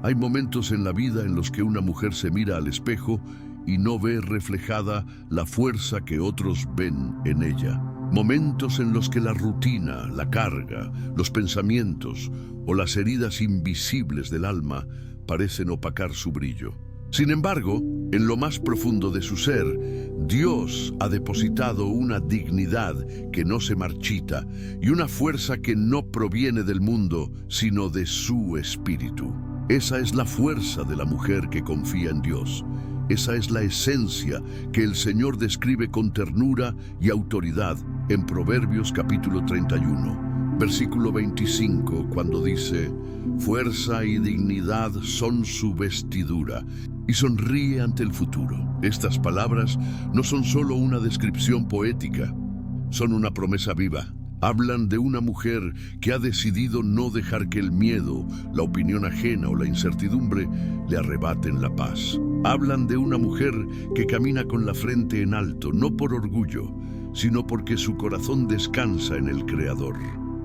Hay momentos en la vida en los que una mujer se mira al espejo y no ve reflejada la fuerza que otros ven en ella. Momentos en los que la rutina, la carga, los pensamientos o las heridas invisibles del alma parecen opacar su brillo. Sin embargo, en lo más profundo de su ser, Dios ha depositado una dignidad que no se marchita y una fuerza que no proviene del mundo, sino de su espíritu. Esa es la fuerza de la mujer que confía en Dios. Esa es la esencia que el Señor describe con ternura y autoridad en Proverbios capítulo 31, versículo 25, cuando dice: fuerza y dignidad son su vestidura, y sonríe ante el futuro. Estas palabras no son solo una descripción poética, son una promesa viva. Hablan de una mujer que ha decidido no dejar que el miedo, la opinión ajena o la incertidumbre le arrebaten la paz. Hablan de una mujer que camina con la frente en alto, no por orgullo, sino porque su corazón descansa en el Creador.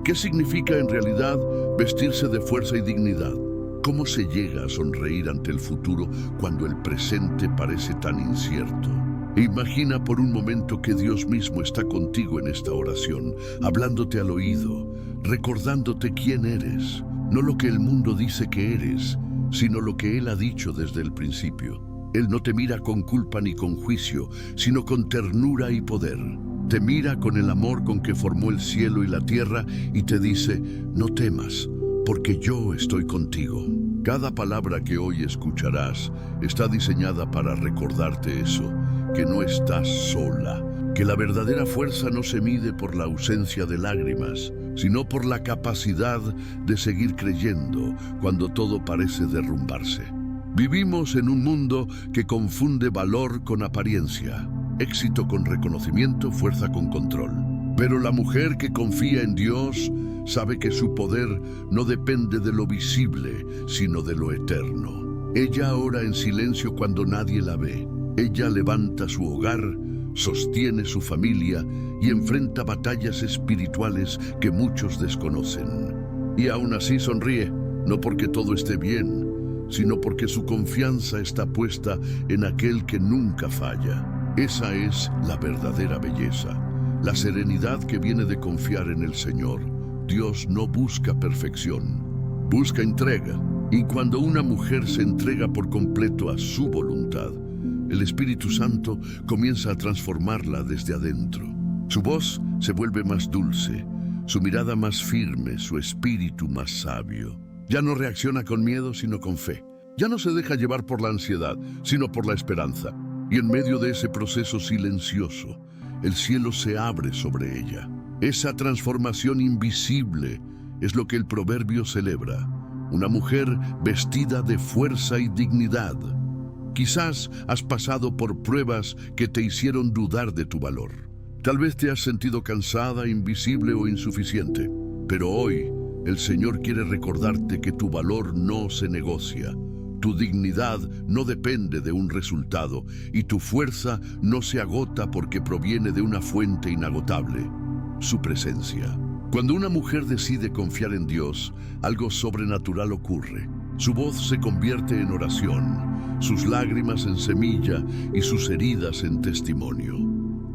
¿Qué significa en realidad vestirse de fuerza y dignidad? ¿Cómo se llega a sonreír ante el futuro cuando el presente parece tan incierto? Imagina por un momento que Dios mismo está contigo en esta oración, hablándote al oído, recordándote quién eres, no lo que el mundo dice que eres, sino lo que Él ha dicho desde el principio. Él no te mira con culpa ni con juicio, sino con ternura y poder. Te mira con el amor con que formó el cielo y la tierra y te dice: no temas, porque yo estoy contigo. Cada palabra que hoy escucharás está diseñada para recordarte eso, que no estás sola, que la verdadera fuerza no se mide por la ausencia de lágrimas, sino por la capacidad de seguir creyendo cuando todo parece derrumbarse. Vivimos en un mundo que confunde valor con apariencia, éxito con reconocimiento, fuerza con control. Pero la mujer que confía en Dios sabe que su poder no depende de lo visible, sino de lo eterno. Ella ora en silencio cuando nadie la ve. Ella levanta su hogar, sostiene su familia y enfrenta batallas espirituales que muchos desconocen. Y aún así sonríe, no porque todo esté bien, sino porque su confianza está puesta en aquel que nunca falla. Esa es la verdadera belleza, la serenidad que viene de confiar en el Señor. Dios no busca perfección, busca entrega. Y cuando una mujer se entrega por completo a su voluntad, el Espíritu Santo comienza a transformarla desde adentro. Su voz se vuelve más dulce, su mirada más firme, su espíritu más sabio. Ya no reacciona con miedo, sino con fe. Ya no se deja llevar por la ansiedad, sino por la esperanza. Y en medio de ese proceso silencioso, el cielo se abre sobre ella. Esa transformación invisible es lo que el proverbio celebra. Una mujer vestida de fuerza y dignidad. Quizás has pasado por pruebas que te hicieron dudar de tu valor. Tal vez te has sentido cansada, invisible o insuficiente. Pero hoy, el Señor quiere recordarte que tu valor no se negocia. Tu dignidad no depende de un resultado y tu fuerza no se agota porque proviene de una fuente inagotable: su presencia. Cuando una mujer decide confiar en Dios, algo sobrenatural ocurre. Su voz se convierte en oración, sus lágrimas en semilla y sus heridas en testimonio.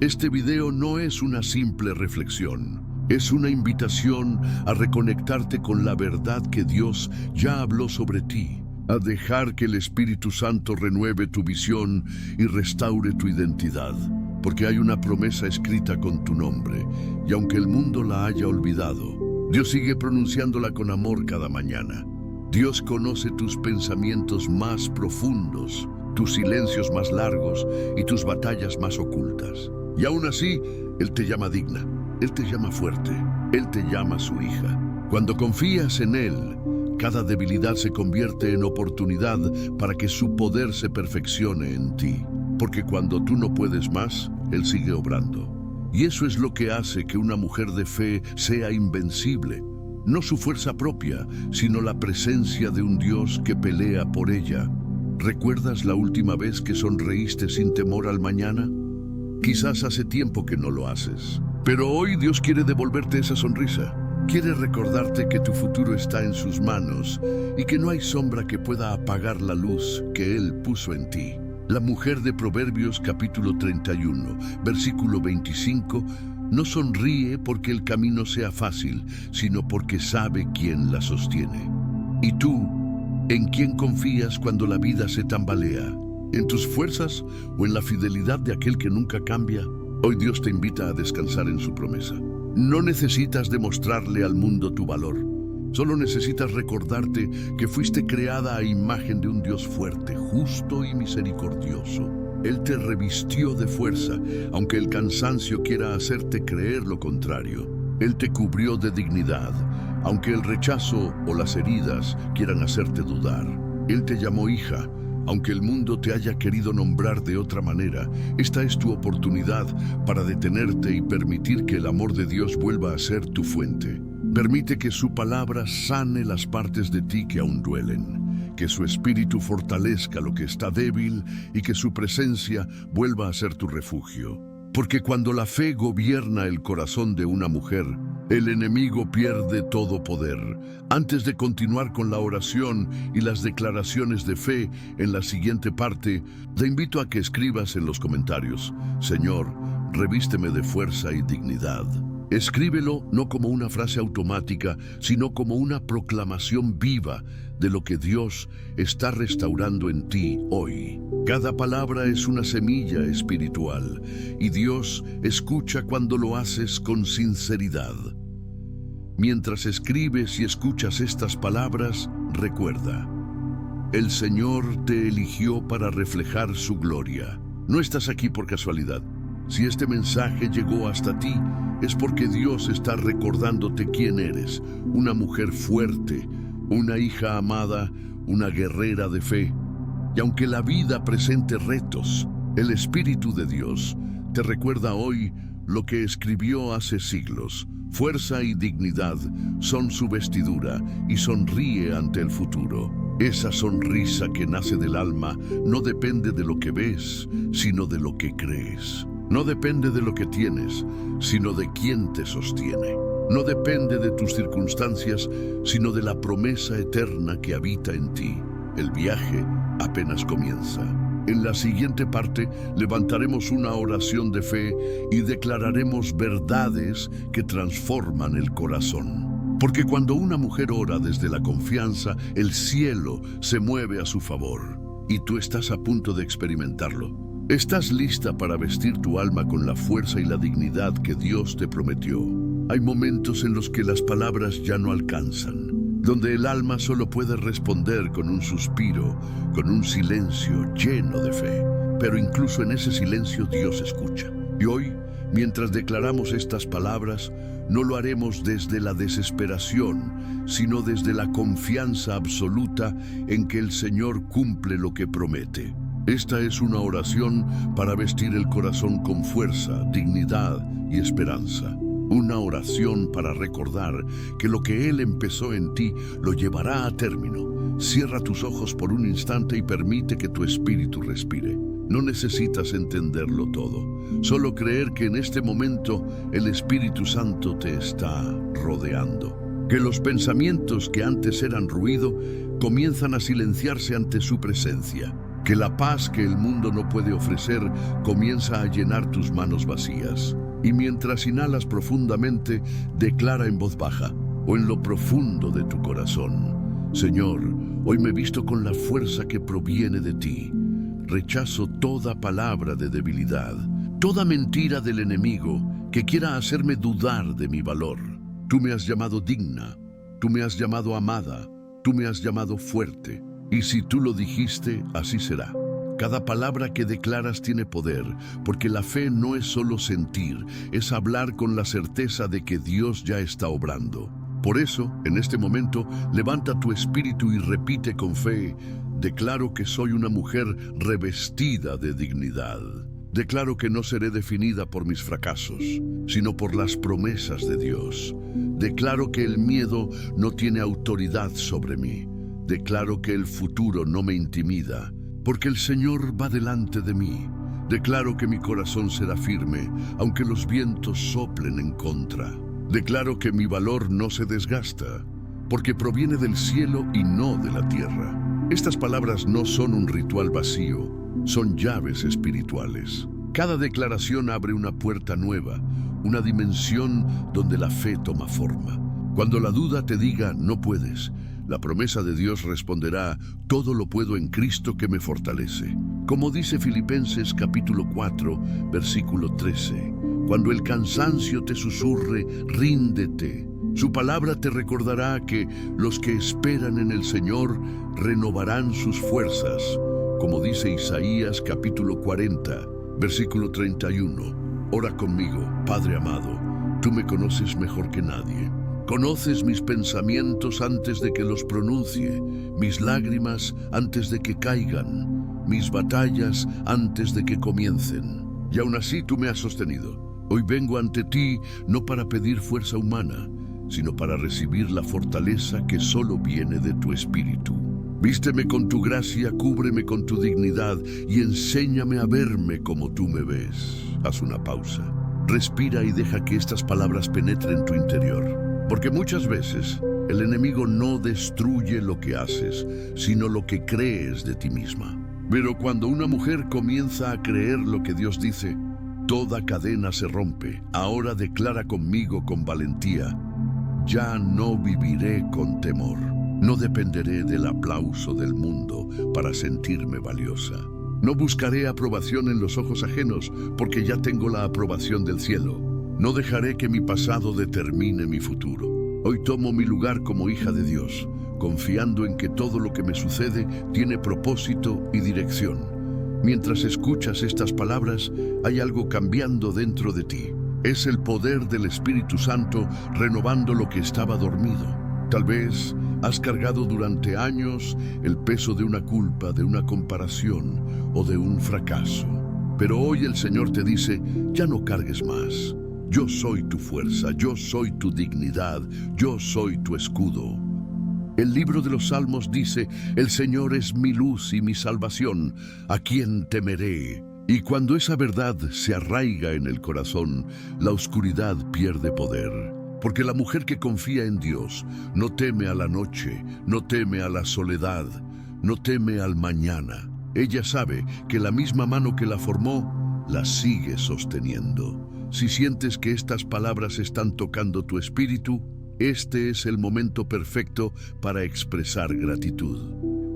Este video no es una simple reflexión, es una invitación a reconectarte con la verdad que Dios ya habló sobre ti, a dejar que el Espíritu Santo renueve tu visión y restaure tu identidad, porque hay una promesa escrita con tu nombre, y aunque el mundo la haya olvidado, Dios sigue pronunciándola con amor cada mañana. Dios conoce tus pensamientos más profundos, tus silencios más largos y tus batallas más ocultas. Y aún así, Él te llama digna, Él te llama fuerte, Él te llama su hija. Cuando confías en Él, cada debilidad se convierte en oportunidad para que su poder se perfeccione en ti. Porque cuando tú no puedes más, Él sigue obrando. Y eso es lo que hace que una mujer de fe sea invencible. No su fuerza propia, sino la presencia de un Dios que pelea por ella. ¿Recuerdas la última vez que sonreíste sin temor al mañana? Quizás hace tiempo que no lo haces, pero hoy Dios quiere devolverte esa sonrisa. Quiere recordarte que tu futuro está en sus manos y que no hay sombra que pueda apagar la luz que Él puso en ti. La mujer de Proverbios capítulo 31, versículo 25, no sonríe porque el camino sea fácil, sino porque sabe quién la sostiene. ¿Y tú, en quién confías cuando la vida se tambalea? ¿En tus fuerzas o en la fidelidad de aquel que nunca cambia? Hoy Dios te invita a descansar en su promesa. No necesitas demostrarle al mundo tu valor. Solo necesitas recordarte que fuiste creada a imagen de un Dios fuerte, justo y misericordioso. Él te revistió de fuerza, aunque el cansancio quiera hacerte creer lo contrario. Él te cubrió de dignidad, aunque el rechazo o las heridas quieran hacerte dudar. Él te llamó hija, aunque el mundo te haya querido nombrar de otra manera. Esta es tu oportunidad para detenerte y permitir que el amor de Dios vuelva a ser tu fuente. Permite que su palabra sane las partes de ti que aún duelen, que su espíritu fortalezca lo que está débil y que su presencia vuelva a ser tu refugio. Porque cuando la fe gobierna el corazón de una mujer, el enemigo pierde todo poder. Antes de continuar con la oración y las declaraciones de fe en la siguiente parte, te invito a que escribas en los comentarios: Señor, revísteme de fuerza y dignidad. Escríbelo no como una frase automática, sino como una proclamación viva de lo que Dios está restaurando en ti hoy. Cada palabra es una semilla espiritual y Dios escucha cuando lo haces con sinceridad. Mientras escribes y escuchas estas palabras, recuerda: el Señor te eligió para reflejar su gloria. No estás aquí por casualidad. Si este mensaje llegó hasta ti, es porque Dios está recordándote quién eres: una mujer fuerte, una hija amada, una guerrera de fe. Y aunque la vida presente retos, el Espíritu de Dios te recuerda hoy lo que escribió hace siglos: fuerza y dignidad son su vestidura, y sonríe ante el futuro. Esa sonrisa que nace del alma no depende de lo que ves, sino de lo que crees. No depende de lo que tienes, sino de quién te sostiene. No depende de tus circunstancias, sino de la promesa eterna que habita en ti. El viaje apenas comienza. En la siguiente parte levantaremos una oración de fe y declararemos verdades que transforman el corazón. Porque cuando una mujer ora desde la confianza, el cielo se mueve a su favor. Y tú estás a punto de experimentarlo. ¿Estás lista para vestir tu alma con la fuerza y la dignidad que Dios te prometió? Hay momentos en los que las palabras ya no alcanzan, donde el alma solo puede responder con un suspiro, con un silencio lleno de fe. Pero incluso en ese silencio Dios escucha. Y hoy, mientras declaramos estas palabras, no lo haremos desde la desesperación, sino desde la confianza absoluta en que el Señor cumple lo que promete. Esta es una oración para vestir el corazón con fuerza, dignidad y esperanza. Una oración para recordar que lo que Él empezó en ti lo llevará a término. Cierra tus ojos por un instante y permite que tu espíritu respire. No necesitas entenderlo todo, solo creer que en este momento el Espíritu Santo te está rodeando. Que los pensamientos que antes eran ruido comienzan a silenciarse ante su presencia. Que la paz que el mundo no puede ofrecer comienza a llenar tus manos vacías. Y mientras inhalas profundamente, declara en voz baja o en lo profundo de tu corazón: Señor, hoy me visto con la fuerza que proviene de ti. Rechazo toda palabra de debilidad, toda mentira del enemigo que quiera hacerme dudar de mi valor. Tú me has llamado digna, tú me has llamado amada, tú me has llamado fuerte. Y si tú lo dijiste, así será. Cada palabra que declaras tiene poder, porque la fe no es solo sentir, es hablar con la certeza de que Dios ya está obrando. Por eso, en este momento, levanta tu espíritu y repite con fe: declaro que soy una mujer revestida de dignidad. Declaro que no seré definida por mis fracasos, sino por las promesas de Dios. Declaro que el miedo no tiene autoridad sobre mí. Declaro que el futuro no me intimida, porque el Señor va delante de mí. Declaro que mi corazón será firme, aunque los vientos soplen en contra. Declaro que mi valor no se desgasta, porque proviene del cielo y no de la tierra. Estas palabras no son un ritual vacío, son llaves espirituales. Cada declaración abre una puerta nueva, una dimensión donde la fe toma forma. Cuando la duda te diga no puedes, la promesa de Dios responderá: todo lo puedo en Cristo que me fortalece. Como dice Filipenses capítulo 4, versículo 13, cuando el cansancio te susurre, ríndete. Su palabra te recordará que los que esperan en el Señor renovarán sus fuerzas, como dice Isaías capítulo 40, versículo 31. Ora conmigo, Padre amado, tú me conoces mejor que nadie. Conoces mis pensamientos antes de que los pronuncie, mis lágrimas antes de que caigan, mis batallas antes de que comiencen. Y aún así tú me has sostenido. Hoy vengo ante ti no para pedir fuerza humana, sino para recibir la fortaleza que solo viene de tu espíritu. Vísteme con tu gracia, cúbreme con tu dignidad y enséñame a verme como tú me ves. Haz una pausa. Respira y deja que estas palabras penetren tu interior. Porque muchas veces el enemigo no destruye lo que haces, sino lo que crees de ti misma. Pero cuando una mujer comienza a creer lo que Dios dice, toda cadena se rompe. Ahora declara conmigo con valentía: ya no viviré con temor. No dependeré del aplauso del mundo para sentirme valiosa. No buscaré aprobación en los ojos ajenos, porque ya tengo la aprobación del cielo. No dejaré que mi pasado determine mi futuro. Hoy tomo mi lugar como hija de Dios, confiando en que todo lo que me sucede tiene propósito y dirección. Mientras escuchas estas palabras, hay algo cambiando dentro de ti. Es el poder del Espíritu Santo renovando lo que estaba dormido. Tal vez has cargado durante años el peso de una culpa, de una comparación o de un fracaso. Pero hoy el Señor te dice: ya no cargues más. Yo soy tu fuerza, yo soy tu dignidad, yo soy tu escudo. El libro de los Salmos dice: el Señor es mi luz y mi salvación, ¿a quién temeré? Y cuando esa verdad se arraiga en el corazón, la oscuridad pierde poder. Porque la mujer que confía en Dios no teme a la noche, no teme a la soledad, no teme al mañana. Ella sabe que la misma mano que la formó, la sigue sosteniendo. Si sientes que estas palabras están tocando tu espíritu, este es el momento perfecto para expresar gratitud.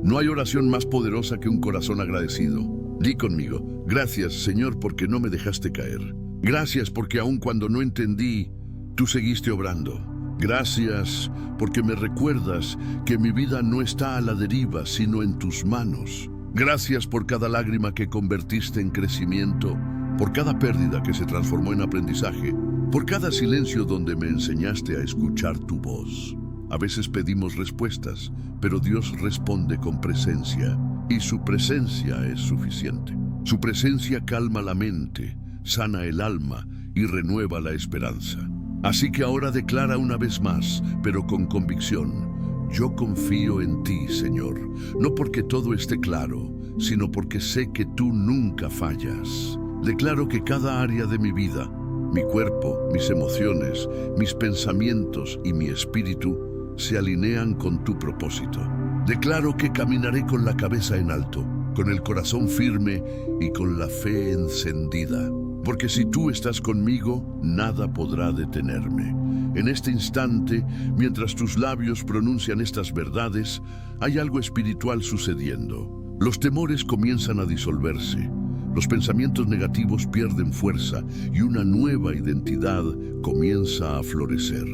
No hay oración más poderosa que un corazón agradecido. Di conmigo: gracias, Señor, porque no me dejaste caer. Gracias porque aun cuando no entendí, tú seguiste obrando. Gracias porque me recuerdas que mi vida no está a la deriva, sino en tus manos. Gracias por cada lágrima que convertiste en crecimiento, por cada pérdida que se transformó en aprendizaje, por cada silencio donde me enseñaste a escuchar tu voz. A veces pedimos respuestas, pero Dios responde con presencia, y su presencia es suficiente. Su presencia calma la mente, sana el alma y renueva la esperanza. Así que ahora declara una vez más, pero con convicción: yo confío en ti, Señor, no porque todo esté claro, sino porque sé que tú nunca fallas. Declaro que cada área de mi vida, mi cuerpo, mis emociones, mis pensamientos y mi espíritu se alinean con tu propósito. Declaro que caminaré con la cabeza en alto, con el corazón firme y con la fe encendida. Porque si tú estás conmigo, nada podrá detenerme. En este instante, mientras tus labios pronuncian estas verdades, hay algo espiritual sucediendo. Los temores comienzan a disolverse. Los pensamientos negativos pierden fuerza y una nueva identidad comienza a florecer.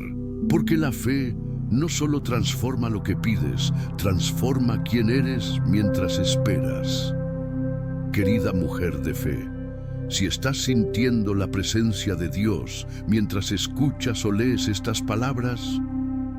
Porque la fe no solo transforma lo que pides, transforma quién eres mientras esperas. Querida mujer de fe, si estás sintiendo la presencia de Dios mientras escuchas o lees estas palabras,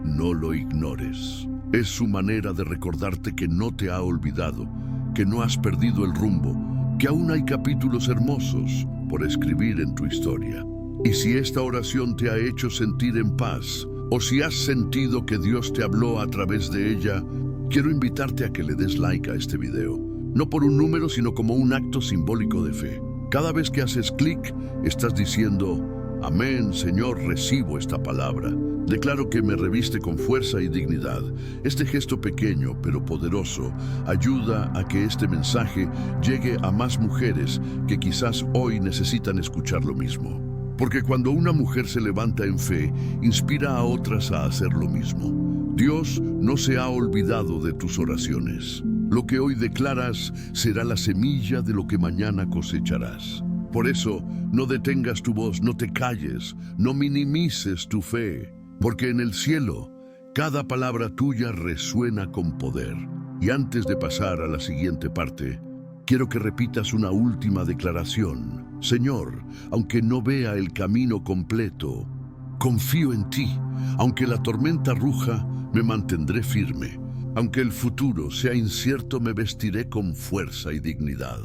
no lo ignores. Es su manera de recordarte que no te ha olvidado, que no has perdido el rumbo, que aún hay capítulos hermosos por escribir en tu historia. Y si esta oración te ha hecho sentir en paz, o si has sentido que Dios te habló a través de ella, quiero invitarte a que le des like a este video. No por un número, sino como un acto simbólico de fe. Cada vez que haces clic, estás diciendo: Amén, Señor, recibo esta palabra. Declaro que me reviste con fuerza y dignidad. Este gesto pequeño pero poderoso ayuda a que este mensaje llegue a más mujeres que quizás hoy necesitan escuchar lo mismo. Porque cuando una mujer se levanta en fe, inspira a otras a hacer lo mismo. Dios no se ha olvidado de tus oraciones. Lo que hoy declaras será la semilla de lo que mañana cosecharás. Por eso, no detengas tu voz, no te calles, no minimices tu fe, porque en el cielo, cada palabra tuya resuena con poder. Y antes de pasar a la siguiente parte, quiero que repitas una última declaración. Señor, aunque no vea el camino completo, confío en ti. Aunque la tormenta ruja, me mantendré firme. Aunque el futuro sea incierto, me vestiré con fuerza y dignidad.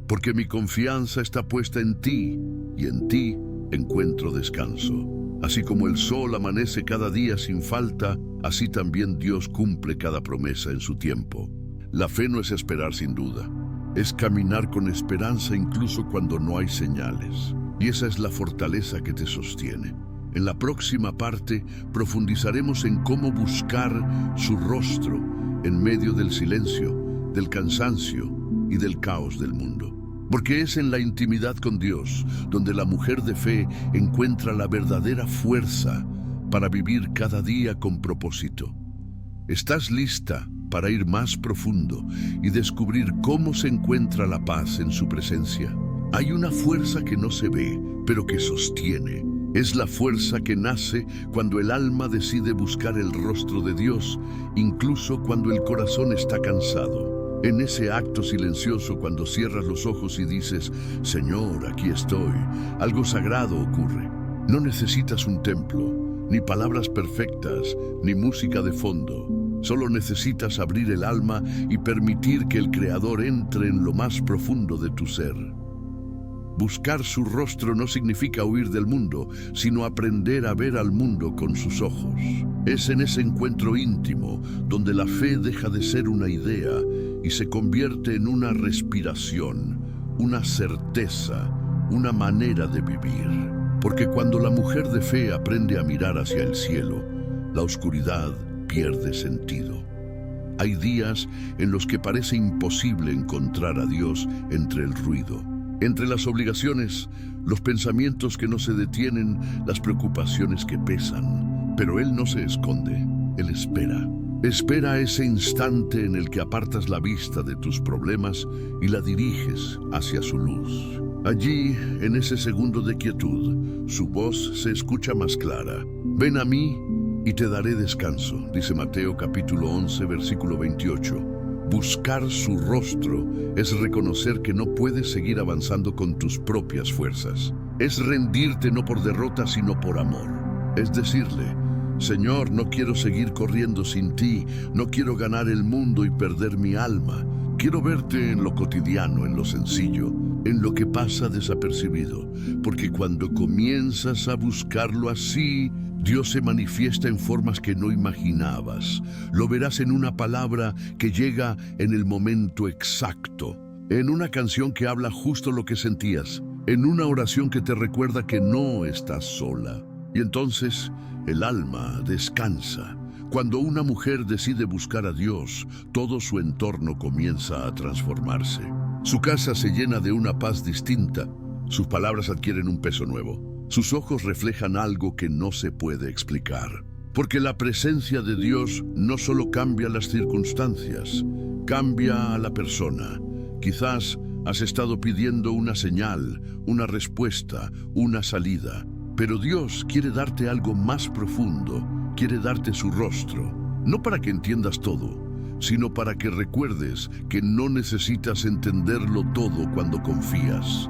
Porque mi confianza está puesta en ti, y en ti encuentro descanso. Así como el sol amanece cada día sin falta, así también Dios cumple cada promesa en su tiempo. La fe no es esperar sin duda, es caminar con esperanza incluso cuando no hay señales. Y esa es la fortaleza que te sostiene. En la próxima parte profundizaremos en cómo buscar su rostro en medio del silencio, del cansancio y del caos del mundo. Porque es en la intimidad con Dios donde la mujer de fe encuentra la verdadera fuerza para vivir cada día con propósito. ¿Estás lista para ir más profundo y descubrir cómo se encuentra la paz en su presencia? Hay una fuerza que no se ve, pero que sostiene. Es la fuerza que nace cuando el alma decide buscar el rostro de Dios, incluso cuando el corazón está cansado. En ese acto silencioso, cuando cierras los ojos y dices, Señor, aquí estoy, algo sagrado ocurre. No necesitas un templo, ni palabras perfectas, ni música de fondo. Solo necesitas abrir el alma y permitir que el Creador entre en lo más profundo de tu ser. Buscar su rostro no significa huir del mundo, sino aprender a ver al mundo con sus ojos. Es en ese encuentro íntimo donde la fe deja de ser una idea y se convierte en una respiración, una certeza, una manera de vivir. Porque cuando la mujer de fe aprende a mirar hacia el cielo, la oscuridad pierde sentido. Hay días en los que parece imposible encontrar a Dios entre el ruido. Entre las obligaciones, los pensamientos que no se detienen, las preocupaciones que pesan. Pero Él no se esconde, Él espera. Espera ese instante en el que apartas la vista de tus problemas y la diriges hacia su luz. Allí, en ese segundo de quietud, su voz se escucha más clara. Ven a mí y te daré descanso, dice Mateo capítulo 11, versículo 28. Buscar su rostro es reconocer que no puedes seguir avanzando con tus propias fuerzas. Es rendirte no por derrota, sino por amor. Es decirle, Señor, no quiero seguir corriendo sin ti, no quiero ganar el mundo y perder mi alma. Quiero verte en lo cotidiano, en lo sencillo, en lo que pasa desapercibido. Porque cuando comienzas a buscarlo así, Dios se manifiesta en formas que no imaginabas. Lo verás en una palabra que llega en el momento exacto, en una canción que habla justo lo que sentías, en una oración que te recuerda que no estás sola. Y entonces el alma descansa. Cuando una mujer decide buscar a Dios, todo su entorno comienza a transformarse. Su casa se llena de una paz distinta. Sus palabras adquieren un peso nuevo. Sus ojos reflejan algo que no se puede explicar. Porque la presencia de Dios no solo cambia las circunstancias, cambia a la persona. Quizás has estado pidiendo una señal, una respuesta, una salida. Pero Dios quiere darte algo más profundo, quiere darte su rostro. No para que entiendas todo, sino para que recuerdes que no necesitas entenderlo todo cuando confías.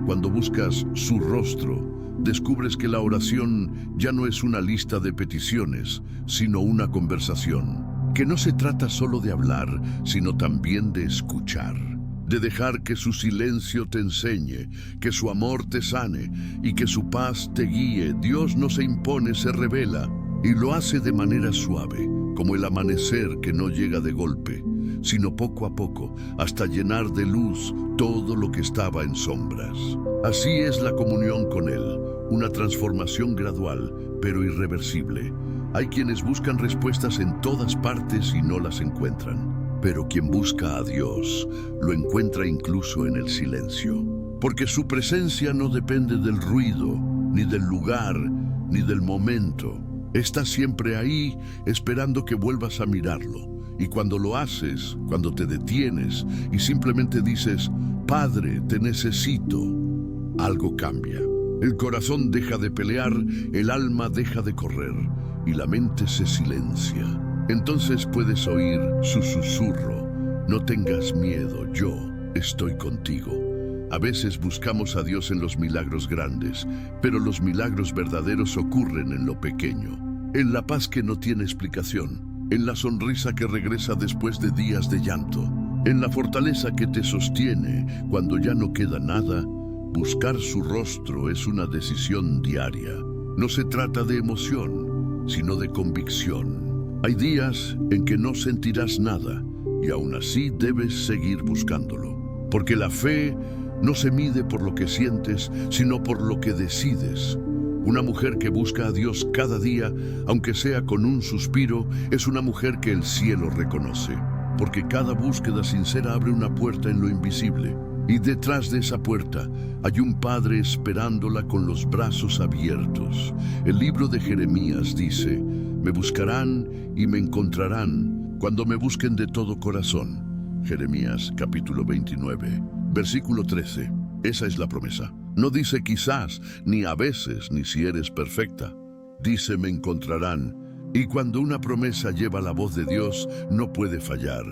Cuando buscas su rostro, descubres que la oración ya no es una lista de peticiones, sino una conversación. Que no se trata solo de hablar, sino también de escuchar. De dejar que su silencio te enseñe, que su amor te sane y que su paz te guíe. Dios no se impone, se revela y lo hace de manera suave, como el amanecer que no llega de golpe, sino poco a poco, hasta llenar de luz todo lo que estaba en sombras. Así es la comunión con Él, una transformación gradual, pero irreversible. Hay quienes buscan respuestas en todas partes y no las encuentran. Pero quien busca a Dios, lo encuentra incluso en el silencio. Porque su presencia no depende del ruido, ni del lugar, ni del momento. Está siempre ahí, esperando que vuelvas a mirarlo. Y cuando lo haces, cuando te detienes y simplemente dices, Padre, te necesito, algo cambia. El corazón deja de pelear, el alma deja de correr y la mente se silencia. Entonces puedes oír su susurro. No tengas miedo, yo estoy contigo. A veces buscamos a Dios en los milagros grandes, pero los milagros verdaderos ocurren en lo pequeño, en la paz que no tiene explicación, en la sonrisa que regresa después de días de llanto, en la fortaleza que te sostiene cuando ya no queda nada. Buscar su rostro es una decisión diaria. No se trata de emoción, sino de convicción. Hay días en que no sentirás nada y aún así debes seguir buscándolo. Porque la fe no se mide por lo que sientes, sino por lo que decides. Una mujer que busca a Dios cada día, aunque sea con un suspiro, es una mujer que el cielo reconoce. Porque cada búsqueda sincera abre una puerta en lo invisible. Y detrás de esa puerta hay un padre esperándola con los brazos abiertos. El libro de Jeremías dice, me buscarán y me encontrarán cuando me busquen de todo corazón. Jeremías capítulo 29, versículo 13. Esa es la promesa. No dice quizás, ni a veces, ni si eres perfecta. Dice me encontrarán. Y cuando una promesa lleva la voz de Dios, no puede fallar.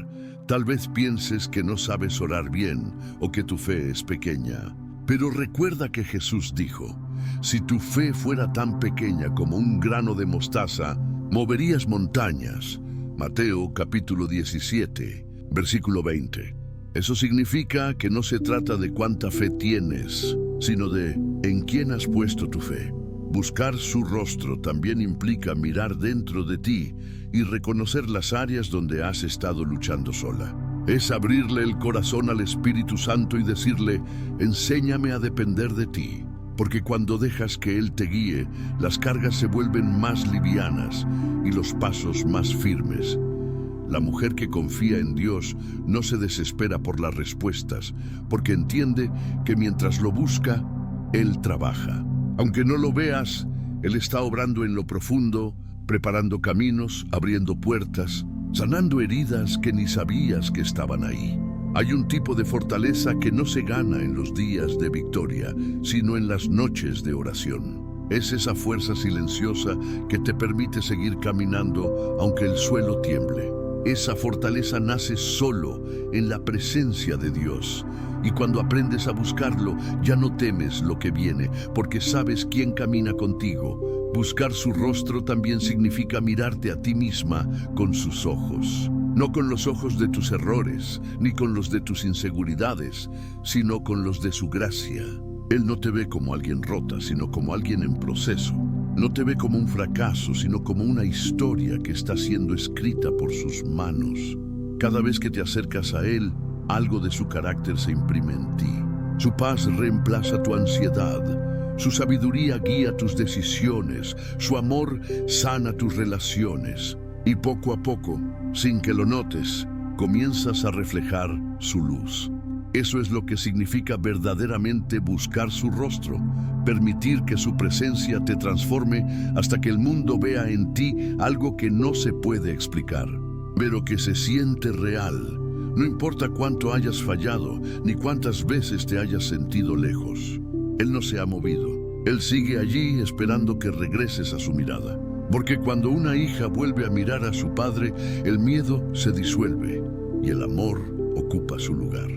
Tal vez pienses que no sabes orar bien o que tu fe es pequeña. Pero recuerda que Jesús dijo, si tu fe fuera tan pequeña como un grano de mostaza, moverías montañas. Mateo capítulo 17, versículo 20. Eso significa que no se trata de cuánta fe tienes, sino de en quién has puesto tu fe. Buscar su rostro también implica mirar dentro de ti y reconocer las áreas donde has estado luchando sola. Es abrirle el corazón al Espíritu Santo y decirle, enséñame a depender de ti. Porque cuando dejas que Él te guíe, las cargas se vuelven más livianas y los pasos más firmes. La mujer que confía en Dios no se desespera por las respuestas, porque entiende que mientras lo busca, Él trabaja. Aunque no lo veas, Él está obrando en lo profundo, preparando caminos, abriendo puertas, sanando heridas que ni sabías que estaban ahí. Hay un tipo de fortaleza que no se gana en los días de victoria, sino en las noches de oración. Es esa fuerza silenciosa que te permite seguir caminando aunque el suelo tiemble. Esa fortaleza nace solo en la presencia de Dios. Y cuando aprendes a buscarlo, ya no temes lo que viene, porque sabes quién camina contigo. Buscar su rostro también significa mirarte a ti misma con sus ojos. No con los ojos de tus errores, ni con los de tus inseguridades, sino con los de su gracia. Él no te ve como alguien rota, sino como alguien en proceso. No te ve como un fracaso, sino como una historia que está siendo escrita por sus manos. Cada vez que te acercas a Él, algo de su carácter se imprime en ti. Su paz reemplaza tu ansiedad. Su sabiduría guía tus decisiones. Su amor sana tus relaciones. Y poco a poco, sin que lo notes, comienzas a reflejar su luz. Eso es lo que significa verdaderamente buscar su rostro, permitir que su presencia te transforme hasta que el mundo vea en ti algo que no se puede explicar, pero que se siente real. No importa cuánto hayas fallado, ni cuántas veces te hayas sentido lejos. Él no se ha movido. Él sigue allí esperando que regreses a su mirada. Porque cuando una hija vuelve a mirar a su padre, el miedo se disuelve y el amor ocupa su lugar.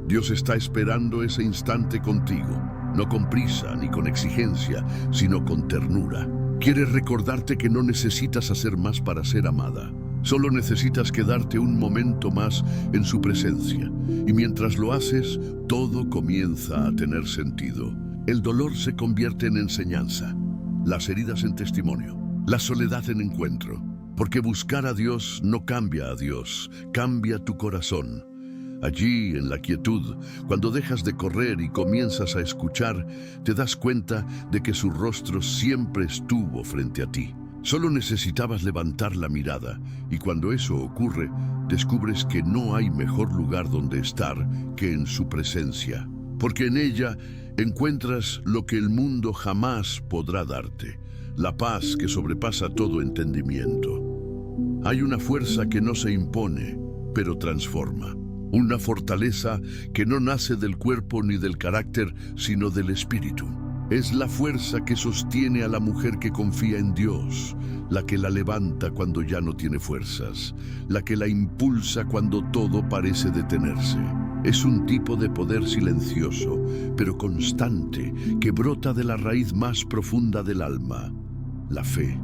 Dios está esperando ese instante contigo, no con prisa ni con exigencia, sino con ternura. Quiere recordarte que no necesitas hacer más para ser amada. Solo necesitas quedarte un momento más en su presencia. Y mientras lo haces, todo comienza a tener sentido. El dolor se convierte en enseñanza, las heridas en testimonio, la soledad en encuentro. Porque buscar a Dios no cambia a Dios, cambia tu corazón. Allí, en la quietud, cuando dejas de correr y comienzas a escuchar, te das cuenta de que su rostro siempre estuvo frente a ti. Solo necesitabas levantar la mirada, y cuando eso ocurre, descubres que no hay mejor lugar donde estar que en su presencia, porque en ella encuentras lo que el mundo jamás podrá darte, la paz que sobrepasa todo entendimiento. Hay una fuerza que no se impone, pero transforma. Una fortaleza que no nace del cuerpo ni del carácter, sino del espíritu. Es la fuerza que sostiene a la mujer que confía en Dios, la que la levanta cuando ya no tiene fuerzas, la que la impulsa cuando todo parece detenerse. Es un tipo de poder silencioso, pero constante, que brota de la raíz más profunda del alma, la fe.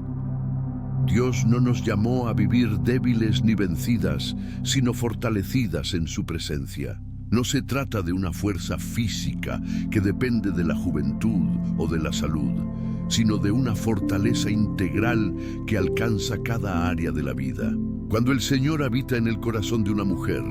Dios no nos llamó a vivir débiles ni vencidas, sino fortalecidas en su presencia. No se trata de una fuerza física que depende de la juventud o de la salud, sino de una fortaleza integral que alcanza cada área de la vida. Cuando el Señor habita en el corazón de una mujer,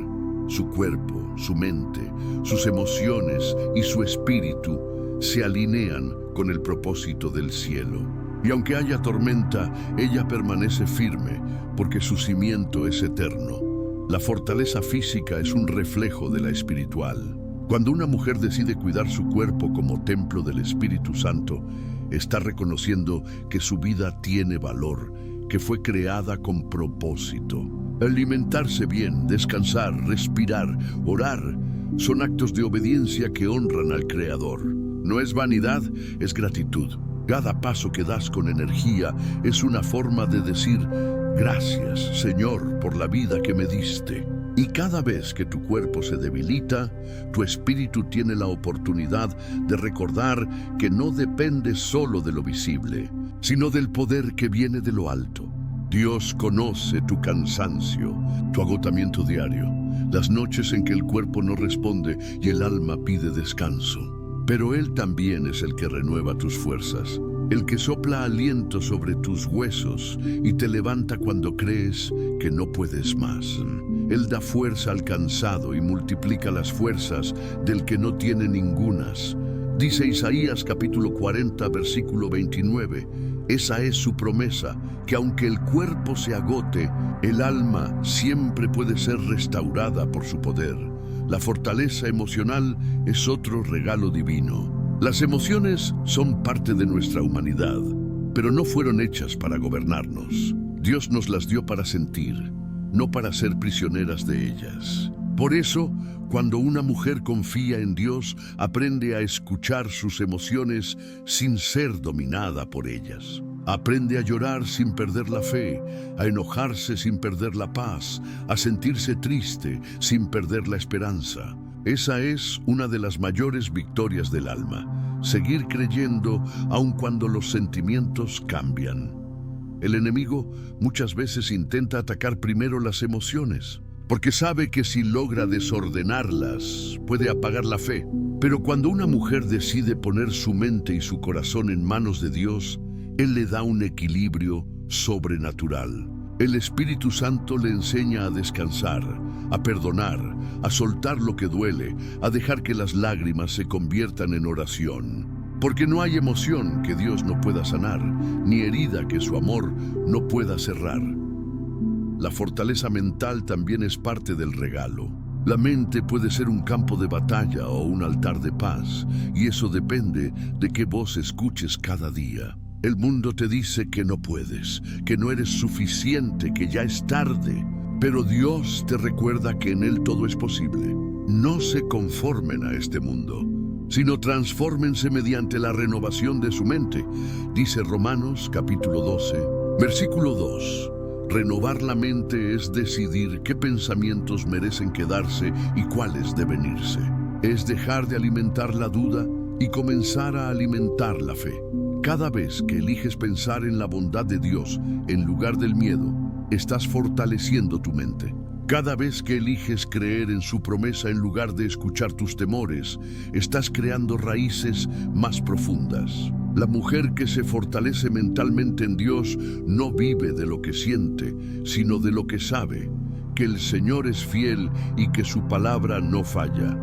su cuerpo, su mente, sus emociones y su espíritu se alinean con el propósito del cielo. Y aunque haya tormenta, ella permanece firme, porque su cimiento es eterno. La fortaleza física es un reflejo de la espiritual. Cuando una mujer decide cuidar su cuerpo como templo del Espíritu Santo, está reconociendo que su vida tiene valor, que fue creada con propósito. Alimentarse bien, descansar, respirar, orar, son actos de obediencia que honran al Creador. No es vanidad, es gratitud. Cada paso que das con energía es una forma de decir: gracias, Señor, por la vida que me diste. Y cada vez que tu cuerpo se debilita, tu espíritu tiene la oportunidad de recordar que no depende solo de lo visible, sino del poder que viene de lo alto. Dios conoce tu cansancio, tu agotamiento diario, las noches en que el cuerpo no responde y el alma pide descanso. Pero Él también es el que renueva tus fuerzas, el que sopla aliento sobre tus huesos y te levanta cuando crees que no puedes más. Él da fuerza al cansado y multiplica las fuerzas del que no tiene ningunas. Dice Isaías capítulo 40, versículo 29, esa es su promesa, que aunque el cuerpo se agote, el alma siempre puede ser restaurada por su poder. La fortaleza emocional es otro regalo divino. Las emociones son parte de nuestra humanidad, pero no fueron hechas para gobernarnos. Dios nos las dio para sentir, no para ser prisioneras de ellas. Por eso, cuando una mujer confía en Dios, aprende a escuchar sus emociones sin ser dominada por ellas. Aprende a llorar sin perder la fe, a enojarse sin perder la paz, a sentirse triste sin perder la esperanza. Esa es una de las mayores victorias del alma, seguir creyendo aun cuando los sentimientos cambian. El enemigo muchas veces intenta atacar primero las emociones, porque sabe que si logra desordenarlas, puede apagar la fe. Pero cuando una mujer decide poner su mente y su corazón en manos de Dios, Él le da un equilibrio sobrenatural. El Espíritu Santo le enseña a descansar, a perdonar, a soltar lo que duele, a dejar que las lágrimas se conviertan en oración. Porque no hay emoción que Dios no pueda sanar, ni herida que su amor no pueda cerrar. La fortaleza mental también es parte del regalo. La mente puede ser un campo de batalla o un altar de paz, y eso depende de qué voz escuches cada día. El mundo te dice que no puedes, que no eres suficiente, que ya es tarde. Pero Dios te recuerda que en Él todo es posible. No se conformen a este mundo, sino transfórmense mediante la renovación de su mente. Dice Romanos capítulo 12, versículo 2. Renovar la mente es decidir qué pensamientos merecen quedarse y cuáles deben irse. Es dejar de alimentar la duda y comenzar a alimentar la fe. Cada vez que eliges pensar en la bondad de Dios en lugar del miedo, estás fortaleciendo tu mente. Cada vez que eliges creer en su promesa en lugar de escuchar tus temores, estás creando raíces más profundas. La mujer que se fortalece mentalmente en Dios no vive de lo que siente, sino de lo que sabe, que el Señor es fiel y que su palabra no falla.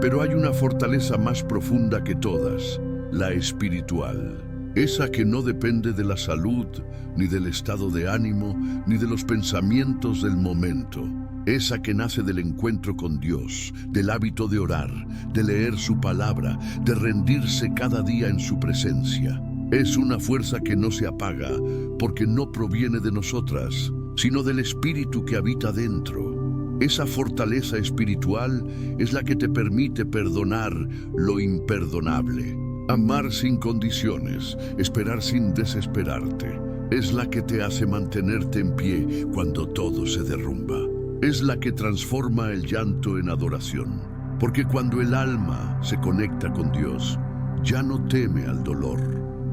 Pero hay una fortaleza más profunda que todas, la espiritual. Esa que no depende de la salud, ni del estado de ánimo, ni de los pensamientos del momento. Esa que nace del encuentro con Dios, del hábito de orar, de leer su palabra, de rendirse cada día en su presencia. Es una fuerza que no se apaga, porque no proviene de nosotras, sino del Espíritu que habita dentro. Esa fortaleza espiritual es la que te permite perdonar lo imperdonable, amar sin condiciones, esperar sin desesperarte. Es la que te hace mantenerte en pie cuando todo se derrumba. Es la que transforma el llanto en adoración, porque cuando el alma se conecta con Dios, ya no teme al dolor,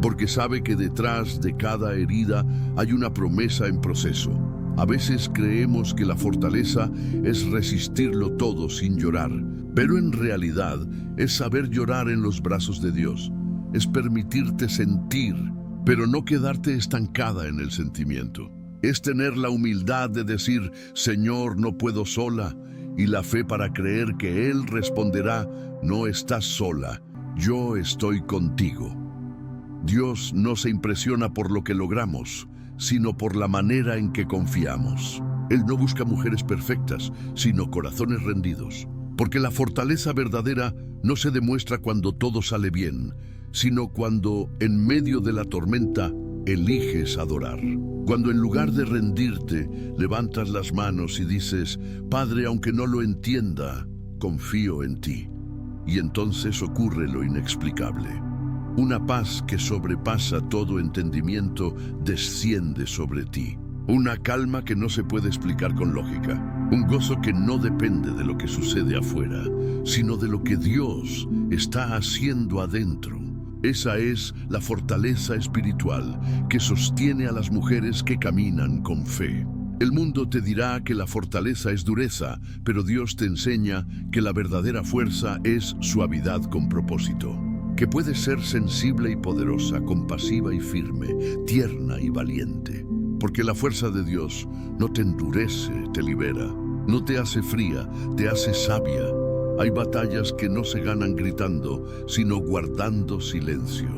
porque sabe que detrás de cada herida hay una promesa en proceso. A veces creemos que la fortaleza es resistirlo todo sin llorar, pero en realidad es saber llorar en los brazos de Dios. Es permitirte sentir, pero no quedarte estancada en el sentimiento. Es tener la humildad de decir, Señor, no puedo sola, y la fe para creer que Él responderá, no estás sola, yo estoy contigo. Dios no se impresiona por lo que logramos, sino por la manera en que confiamos. Él no busca mujeres perfectas, sino corazones rendidos. Porque la fortaleza verdadera no se demuestra cuando todo sale bien, sino cuando, en medio de la tormenta, eliges adorar. Cuando en lugar de rendirte, levantas las manos y dices, Padre, aunque no lo entienda, confío en ti. Y entonces ocurre lo inexplicable. Una paz que sobrepasa todo entendimiento desciende sobre ti. Una calma que no se puede explicar con lógica. Un gozo que no depende de lo que sucede afuera, sino de lo que Dios está haciendo adentro. Esa es la fortaleza espiritual que sostiene a las mujeres que caminan con fe. El mundo te dirá que la fortaleza es dureza, pero Dios te enseña que la verdadera fuerza es suavidad con propósito. Que puedes ser sensible y poderosa, compasiva y firme, tierna y valiente. Porque la fuerza de Dios no te endurece, te libera. No te hace fría, te hace sabia. Hay batallas que no se ganan gritando, sino guardando silencio.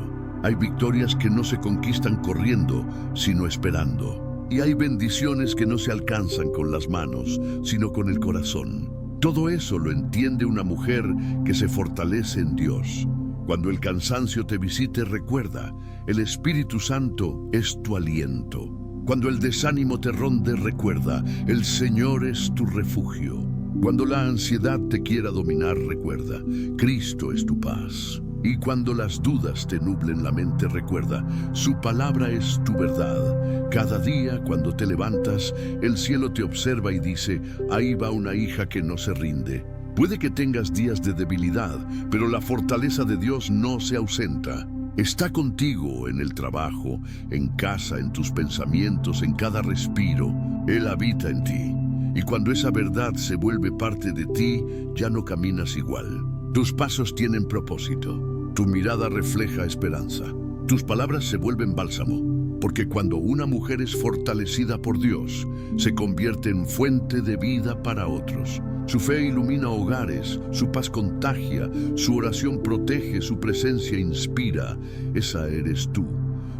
Hay victorias que no se conquistan corriendo, sino esperando. Y hay bendiciones que no se alcanzan con las manos, sino con el corazón. Todo eso lo entiende una mujer que se fortalece en Dios. Cuando el cansancio te visite, recuerda, el Espíritu Santo es tu aliento. Cuando el desánimo te ronde, recuerda, el Señor es tu refugio. Cuando la ansiedad te quiera dominar, recuerda, Cristo es tu paz. Y cuando las dudas te nublen la mente, recuerda, su palabra es tu verdad. Cada día, cuando te levantas, el cielo te observa y dice, ahí va una hija que no se rinde. Puede que tengas días de debilidad, pero la fortaleza de Dios no se ausenta. Está contigo en el trabajo, en casa, en tus pensamientos, en cada respiro. Él habita en ti. Y cuando esa verdad se vuelve parte de ti, ya no caminas igual. Tus pasos tienen propósito. Tu mirada refleja esperanza. Tus palabras se vuelven bálsamo. Porque cuando una mujer es fortalecida por Dios, se convierte en fuente de vida para otros. Su fe ilumina hogares, su paz contagia, su oración protege, su presencia inspira. Esa eres tú.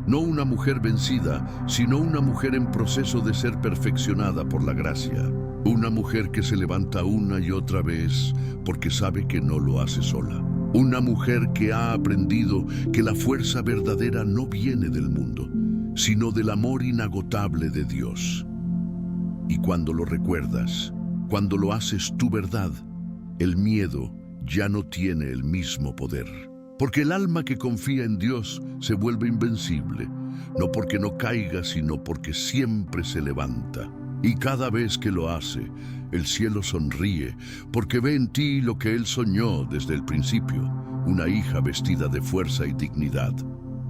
No una mujer vencida, sino una mujer en proceso de ser perfeccionada por la gracia. Una mujer que se levanta una y otra vez porque sabe que no lo hace sola. Una mujer que ha aprendido que la fuerza verdadera no viene del mundo, sino del amor inagotable de Dios. Y cuando lo recuerdas, cuando lo haces tu verdad, el miedo ya no tiene el mismo poder. Porque el alma que confía en Dios se vuelve invencible, no porque no caiga, sino porque siempre se levanta. Y cada vez que lo hace, el cielo sonríe, porque ve en ti lo que Él soñó desde el principio, una hija vestida de fuerza y dignidad.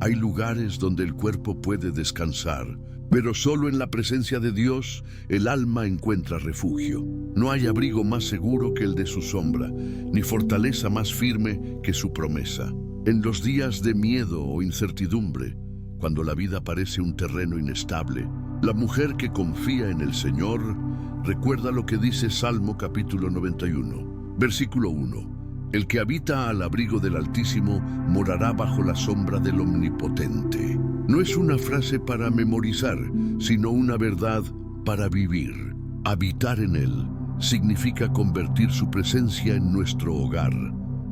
Hay lugares donde el cuerpo puede descansar, pero solo en la presencia de Dios el alma encuentra refugio. No hay abrigo más seguro que el de su sombra, ni fortaleza más firme que su promesa. En los días de miedo o incertidumbre, cuando la vida parece un terreno inestable, la mujer que confía en el Señor Recuerda lo que dice Salmo capítulo 91, versículo 1. El que habita al abrigo del Altísimo morará bajo la sombra del Omnipotente. No es una frase para memorizar, sino una verdad para vivir. Habitar en Él significa convertir su presencia en nuestro hogar,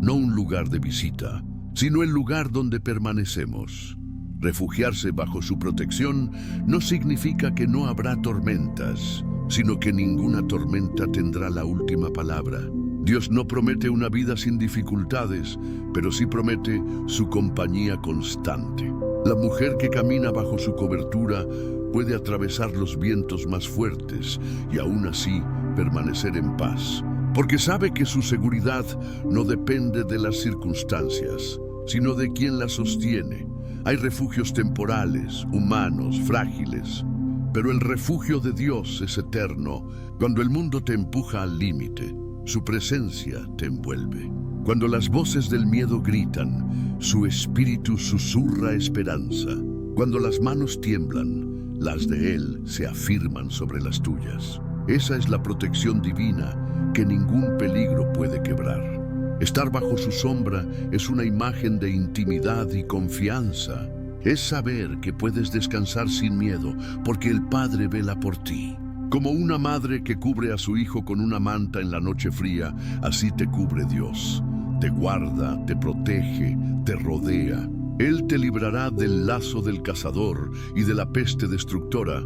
no un lugar de visita, sino el lugar donde permanecemos. Refugiarse bajo su protección no significa que no habrá tormentas, sino que ninguna tormenta tendrá la última palabra. Dios no promete una vida sin dificultades, pero sí promete su compañía constante. La mujer que camina bajo su cobertura puede atravesar los vientos más fuertes y aún así permanecer en paz, porque sabe que su seguridad no depende de las circunstancias, sino de quien la sostiene. Hay refugios temporales, humanos, frágiles, pero el refugio de Dios es eterno. Cuando el mundo te empuja al límite, su presencia te envuelve. Cuando las voces del miedo gritan, su espíritu susurra esperanza. Cuando las manos tiemblan, las de Él se afirman sobre las tuyas. Esa es la protección divina que ningún peligro puede quebrar. Estar bajo su sombra es una imagen de intimidad y confianza. Es saber que puedes descansar sin miedo porque el Padre vela por ti. Como una madre que cubre a su hijo con una manta en la noche fría, así te cubre Dios. Te guarda, te protege, te rodea. Él te librará del lazo del cazador y de la peste destructora.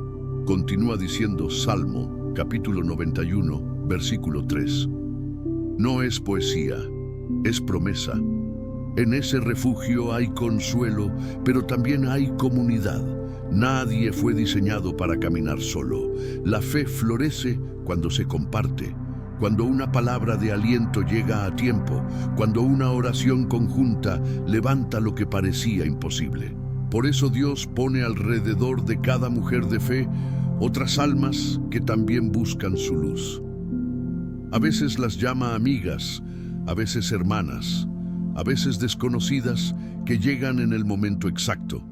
Continúa diciendo Salmo, capítulo 91, versículo 3. No es poesía, es promesa. En ese refugio hay consuelo, pero también hay comunidad. Nadie fue diseñado para caminar solo. La fe florece cuando se comparte, cuando una palabra de aliento llega a tiempo, cuando una oración conjunta levanta lo que parecía imposible. Por eso Dios pone alrededor de cada mujer de fe otras almas que también buscan su luz. A veces las llama amigas, a veces hermanas, a veces desconocidas que llegan en el momento exacto.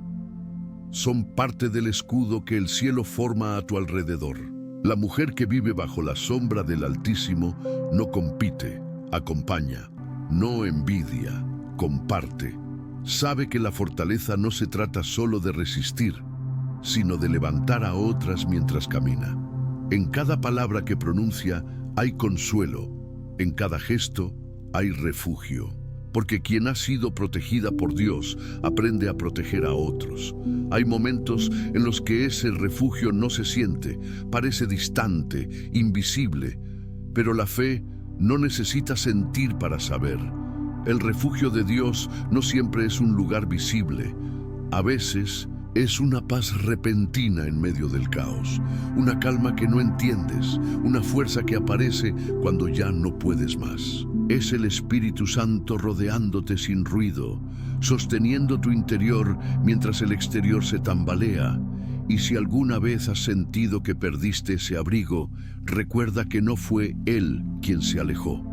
Son parte del escudo que el cielo forma a tu alrededor. La mujer que vive bajo la sombra del Altísimo no compite, acompaña, no envidia, comparte. Sabe que la fortaleza no se trata solo de resistir, sino de levantar a otras mientras camina. En cada palabra que pronuncia hay consuelo, en cada gesto hay refugio. Porque quien ha sido protegida por Dios aprende a proteger a otros. Hay momentos en los que ese refugio no se siente, parece distante, invisible, pero la fe no necesita sentir para saber. El refugio de Dios no siempre es un lugar visible. A veces es una paz repentina en medio del caos, una calma que no entiendes, una fuerza que aparece cuando ya no puedes más. Es el Espíritu Santo rodeándote sin ruido, sosteniendo tu interior mientras el exterior se tambalea. Y si alguna vez has sentido que perdiste ese abrigo, recuerda que no fue Él quien se alejó.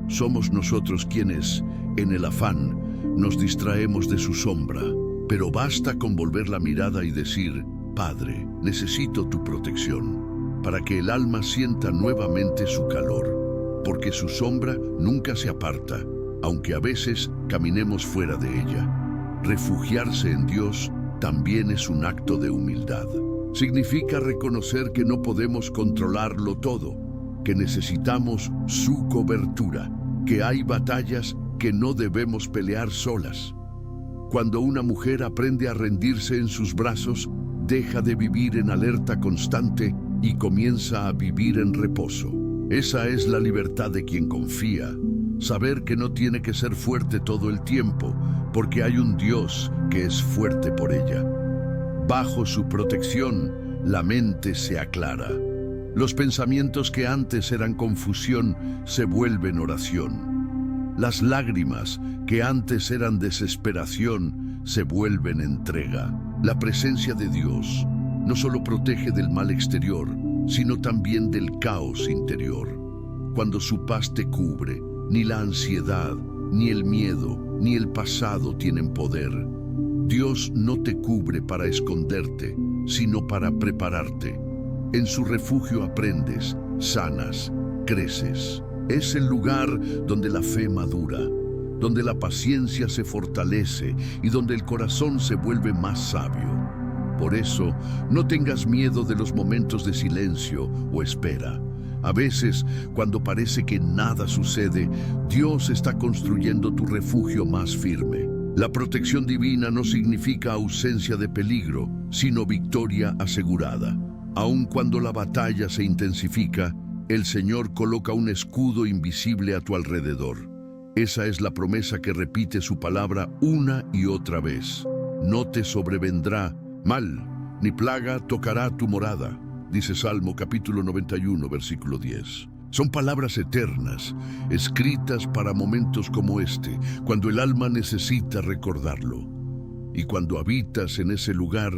Somos nosotros quienes, en el afán, nos distraemos de su sombra. Pero basta con volver la mirada y decir, Padre, necesito tu protección, para que el alma sienta nuevamente su calor. Porque su sombra nunca se aparta, aunque a veces caminemos fuera de ella. Refugiarse en Dios también es un acto de humildad. Significa reconocer que no podemos controlarlo todo, que necesitamos su cobertura, que hay batallas que no debemos pelear solas. Cuando una mujer aprende a rendirse en sus brazos, deja de vivir en alerta constante y comienza a vivir en reposo. Esa es la libertad de quien confía. Saber que no tiene que ser fuerte todo el tiempo, porque hay un Dios que es fuerte por ella. Bajo su protección, la mente se aclara. Los pensamientos que antes eran confusión se vuelven oración. Las lágrimas que antes eran desesperación se vuelven entrega. La presencia de Dios no solo protege del mal exterior, sino también del caos interior. Cuando su paz te cubre, ni la ansiedad, ni el miedo, ni el pasado tienen poder. Dios no te cubre para esconderte, sino para prepararte. En su refugio aprendes sanas, creces. Es el lugar donde la fe madura, donde la paciencia se fortalece y donde el corazón se vuelve más sabio. Por eso, no tengas miedo de los momentos de silencio o espera. A veces, cuando parece que nada sucede, Dios está construyendo tu refugio más firme. La protección divina no significa ausencia de peligro, sino victoria asegurada. Aun cuando la batalla se intensifica, el Señor coloca un escudo invisible a tu alrededor. Esa es la promesa que repite su palabra una y otra vez. No te sobrevendrá mal, ni plaga tocará tu morada, dice Salmo capítulo 91, versículo 10. Son palabras eternas, escritas para momentos como este, cuando el alma necesita recordarlo. Y cuando habitas en ese lugar,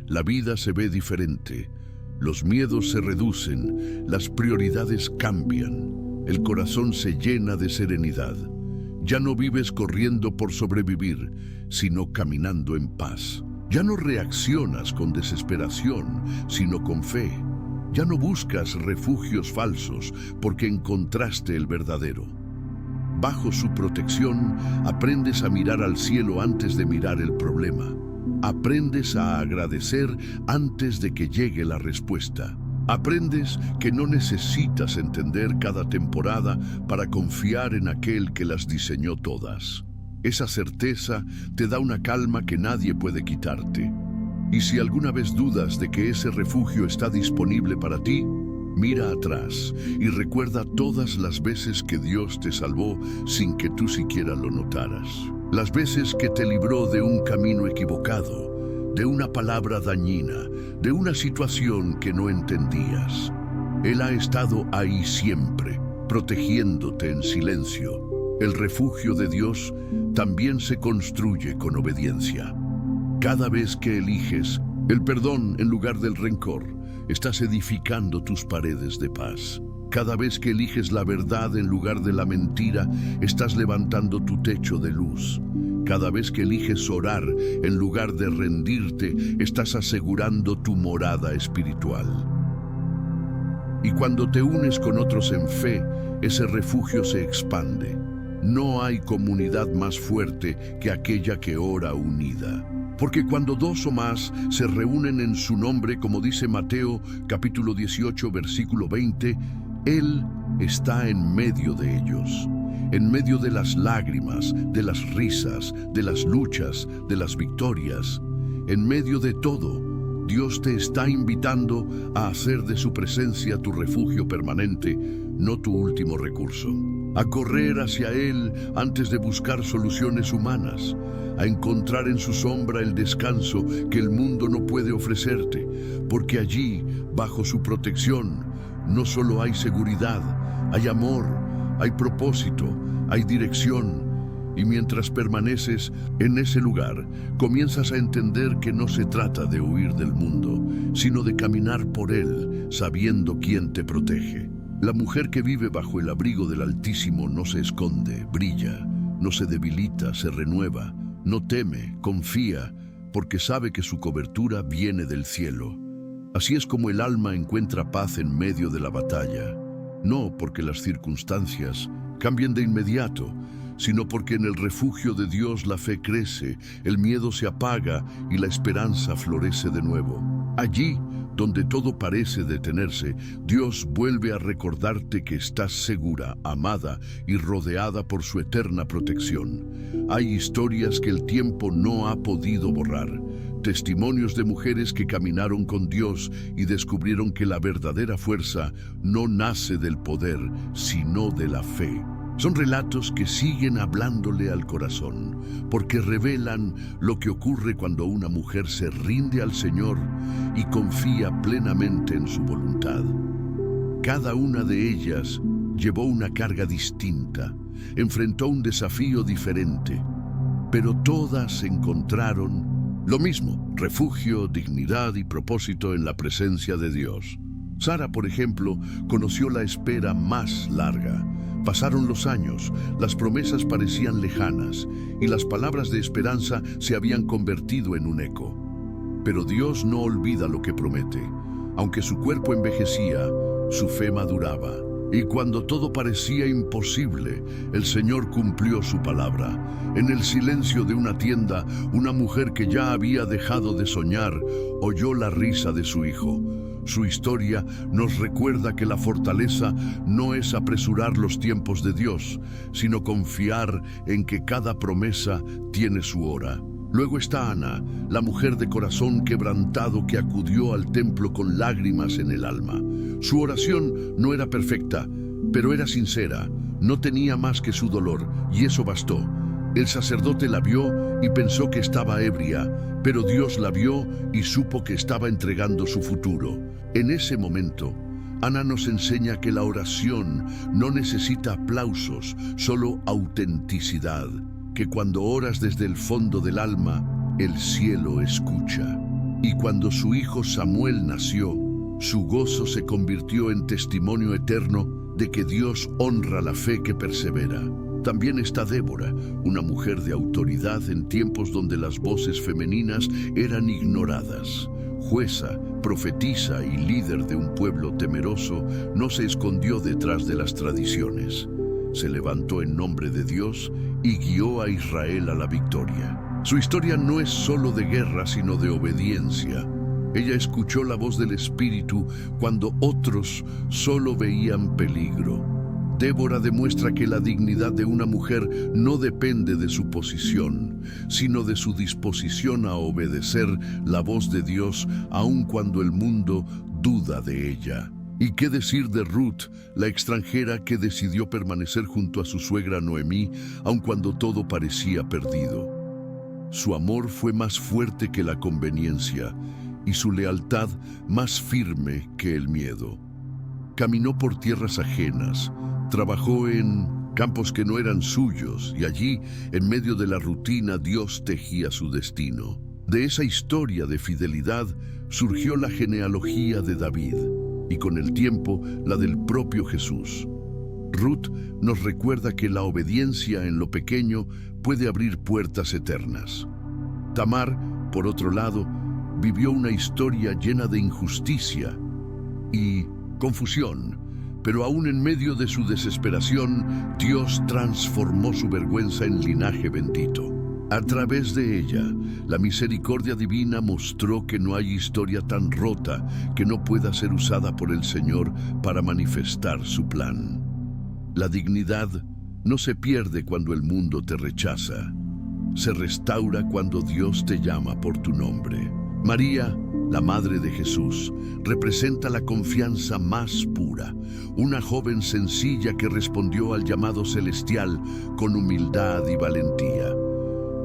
la vida se ve diferente. Los miedos se reducen, las prioridades cambian, el corazón se llena de serenidad. Ya no vives corriendo por sobrevivir, sino caminando en paz. Ya no reaccionas con desesperación, sino con fe. Ya no buscas refugios falsos porque encontraste el verdadero. Bajo su protección, aprendes a mirar al cielo antes de mirar el problema. Aprendes a agradecer antes de que llegue la respuesta. Aprendes que no necesitas entender cada temporada para confiar en aquel que las diseñó todas. Esa certeza te da una calma que nadie puede quitarte. Y si alguna vez dudas de que ese refugio está disponible para ti, mira atrás y recuerda todas las veces que Dios te salvó sin que tú siquiera lo notaras. Las veces que te libró de un camino equivocado, de una palabra dañina, de una situación que no entendías. Él ha estado ahí siempre, protegiéndote en silencio. El refugio de Dios también se construye con obediencia. Cada vez que eliges el perdón en lugar del rencor, estás edificando tus paredes de paz. Cada vez que eliges la verdad en lugar de la mentira, estás levantando tu techo de luz. Cada vez que eliges orar en lugar de rendirte, estás asegurando tu morada espiritual. Y cuando te unes con otros en fe, ese refugio se expande. No hay comunidad más fuerte que aquella que ora unida. Porque cuando dos o más se reúnen en su nombre, como dice Mateo capítulo 18, versículo 20, Él está en medio de ellos. En medio de las lágrimas, de las risas, de las luchas, de las victorias. En medio de todo, Dios te está invitando a hacer de su presencia tu refugio permanente, no tu último recurso. A correr hacia Él antes de buscar soluciones humanas, a encontrar en su sombra el descanso que el mundo no puede ofrecerte, porque allí, bajo su protección, no solo hay seguridad, hay amor, hay propósito, hay dirección. Y mientras permaneces en ese lugar, comienzas a entender que no se trata de huir del mundo, sino de caminar por él, sabiendo quién te protege. La mujer que vive bajo el abrigo del Altísimo no se esconde, brilla, no se debilita, se renueva, no teme, confía, porque sabe que su cobertura viene del cielo. Así es como el alma encuentra paz en medio de la batalla, no porque las circunstancias cambien de inmediato, sino porque en el refugio de Dios la fe crece, el miedo se apaga y la esperanza florece de nuevo. Allí, donde todo parece detenerse, Dios vuelve a recordarte que estás segura, amada y rodeada por su eterna protección. Hay historias que el tiempo no ha podido borrar, testimonios de mujeres que caminaron con Dios y descubrieron que la verdadera fuerza no nace del poder, sino de la fe. Son relatos que siguen hablándole al corazón, porque revelan lo que ocurre cuando una mujer se rinde al Señor y confía plenamente en su voluntad. Cada una de ellas llevó una carga distinta, enfrentó un desafío diferente, pero todas encontraron lo mismo: refugio, dignidad y propósito en la presencia de Dios. Sara, por ejemplo, conoció la espera más larga. Pasaron los años, las promesas parecían lejanas y las palabras de esperanza se habían convertido en un eco. Pero Dios no olvida lo que promete. Aunque su cuerpo envejecía, su fe maduraba. Y cuando todo parecía imposible, el Señor cumplió su palabra. En el silencio de una tienda, una mujer que ya había dejado de soñar oyó la risa de su hijo. Su historia nos recuerda que la fortaleza no es apresurar los tiempos de Dios, sino confiar en que cada promesa tiene su hora. Luego está Ana, la mujer de corazón quebrantado que acudió al templo con lágrimas en el alma. Su oración no era perfecta, pero era sincera. No tenía más que su dolor, y eso bastó. El sacerdote la vio y pensó que estaba ebria, pero Dios la vio y supo que estaba entregando su futuro. En ese momento, Ana nos enseña que la oración no necesita aplausos, solo autenticidad. Que cuando oras desde el fondo del alma, el cielo escucha. Y cuando su hijo Samuel nació, su gozo se convirtió en testimonio eterno de que Dios honra la fe que persevera. También está Débora, una mujer de autoridad en tiempos donde las voces femeninas eran ignoradas. Jueza, profetisa y líder de un pueblo temeroso, no se escondió detrás de las tradiciones. Se levantó en nombre de Dios y guió a Israel a la victoria. Su historia no es solo de guerra, sino de obediencia. Ella escuchó la voz del Espíritu cuando otros solo veían peligro. Débora demuestra que la dignidad de una mujer no depende de su posición, sino de su disposición a obedecer la voz de Dios, aun cuando el mundo duda de ella. ¿Y qué decir de Ruth, la extranjera que decidió permanecer junto a su suegra Noemí, aun cuando todo parecía perdido? Su amor fue más fuerte que la conveniencia y su lealtad más firme que el miedo. Caminó por tierras ajenas, trabajó en campos que no eran suyos y allí, en medio de la rutina, Dios tejía su destino. De esa historia de fidelidad surgió la genealogía de David y con el tiempo la del propio Jesús. Ruth nos recuerda que la obediencia en lo pequeño puede abrir puertas eternas. Tamar, por otro lado, vivió una historia llena de injusticia y confusión, pero aún en medio de su desesperación, Dios transformó su vergüenza en linaje bendito. A través de ella, la misericordia divina mostró que no hay historia tan rota que no pueda ser usada por el Señor para manifestar su plan. La dignidad no se pierde cuando el mundo te rechaza. Se restaura cuando Dios te llama por tu nombre. María, la Madre de Jesús, representa la confianza más pura, una joven sencilla que respondió al llamado celestial con humildad y valentía.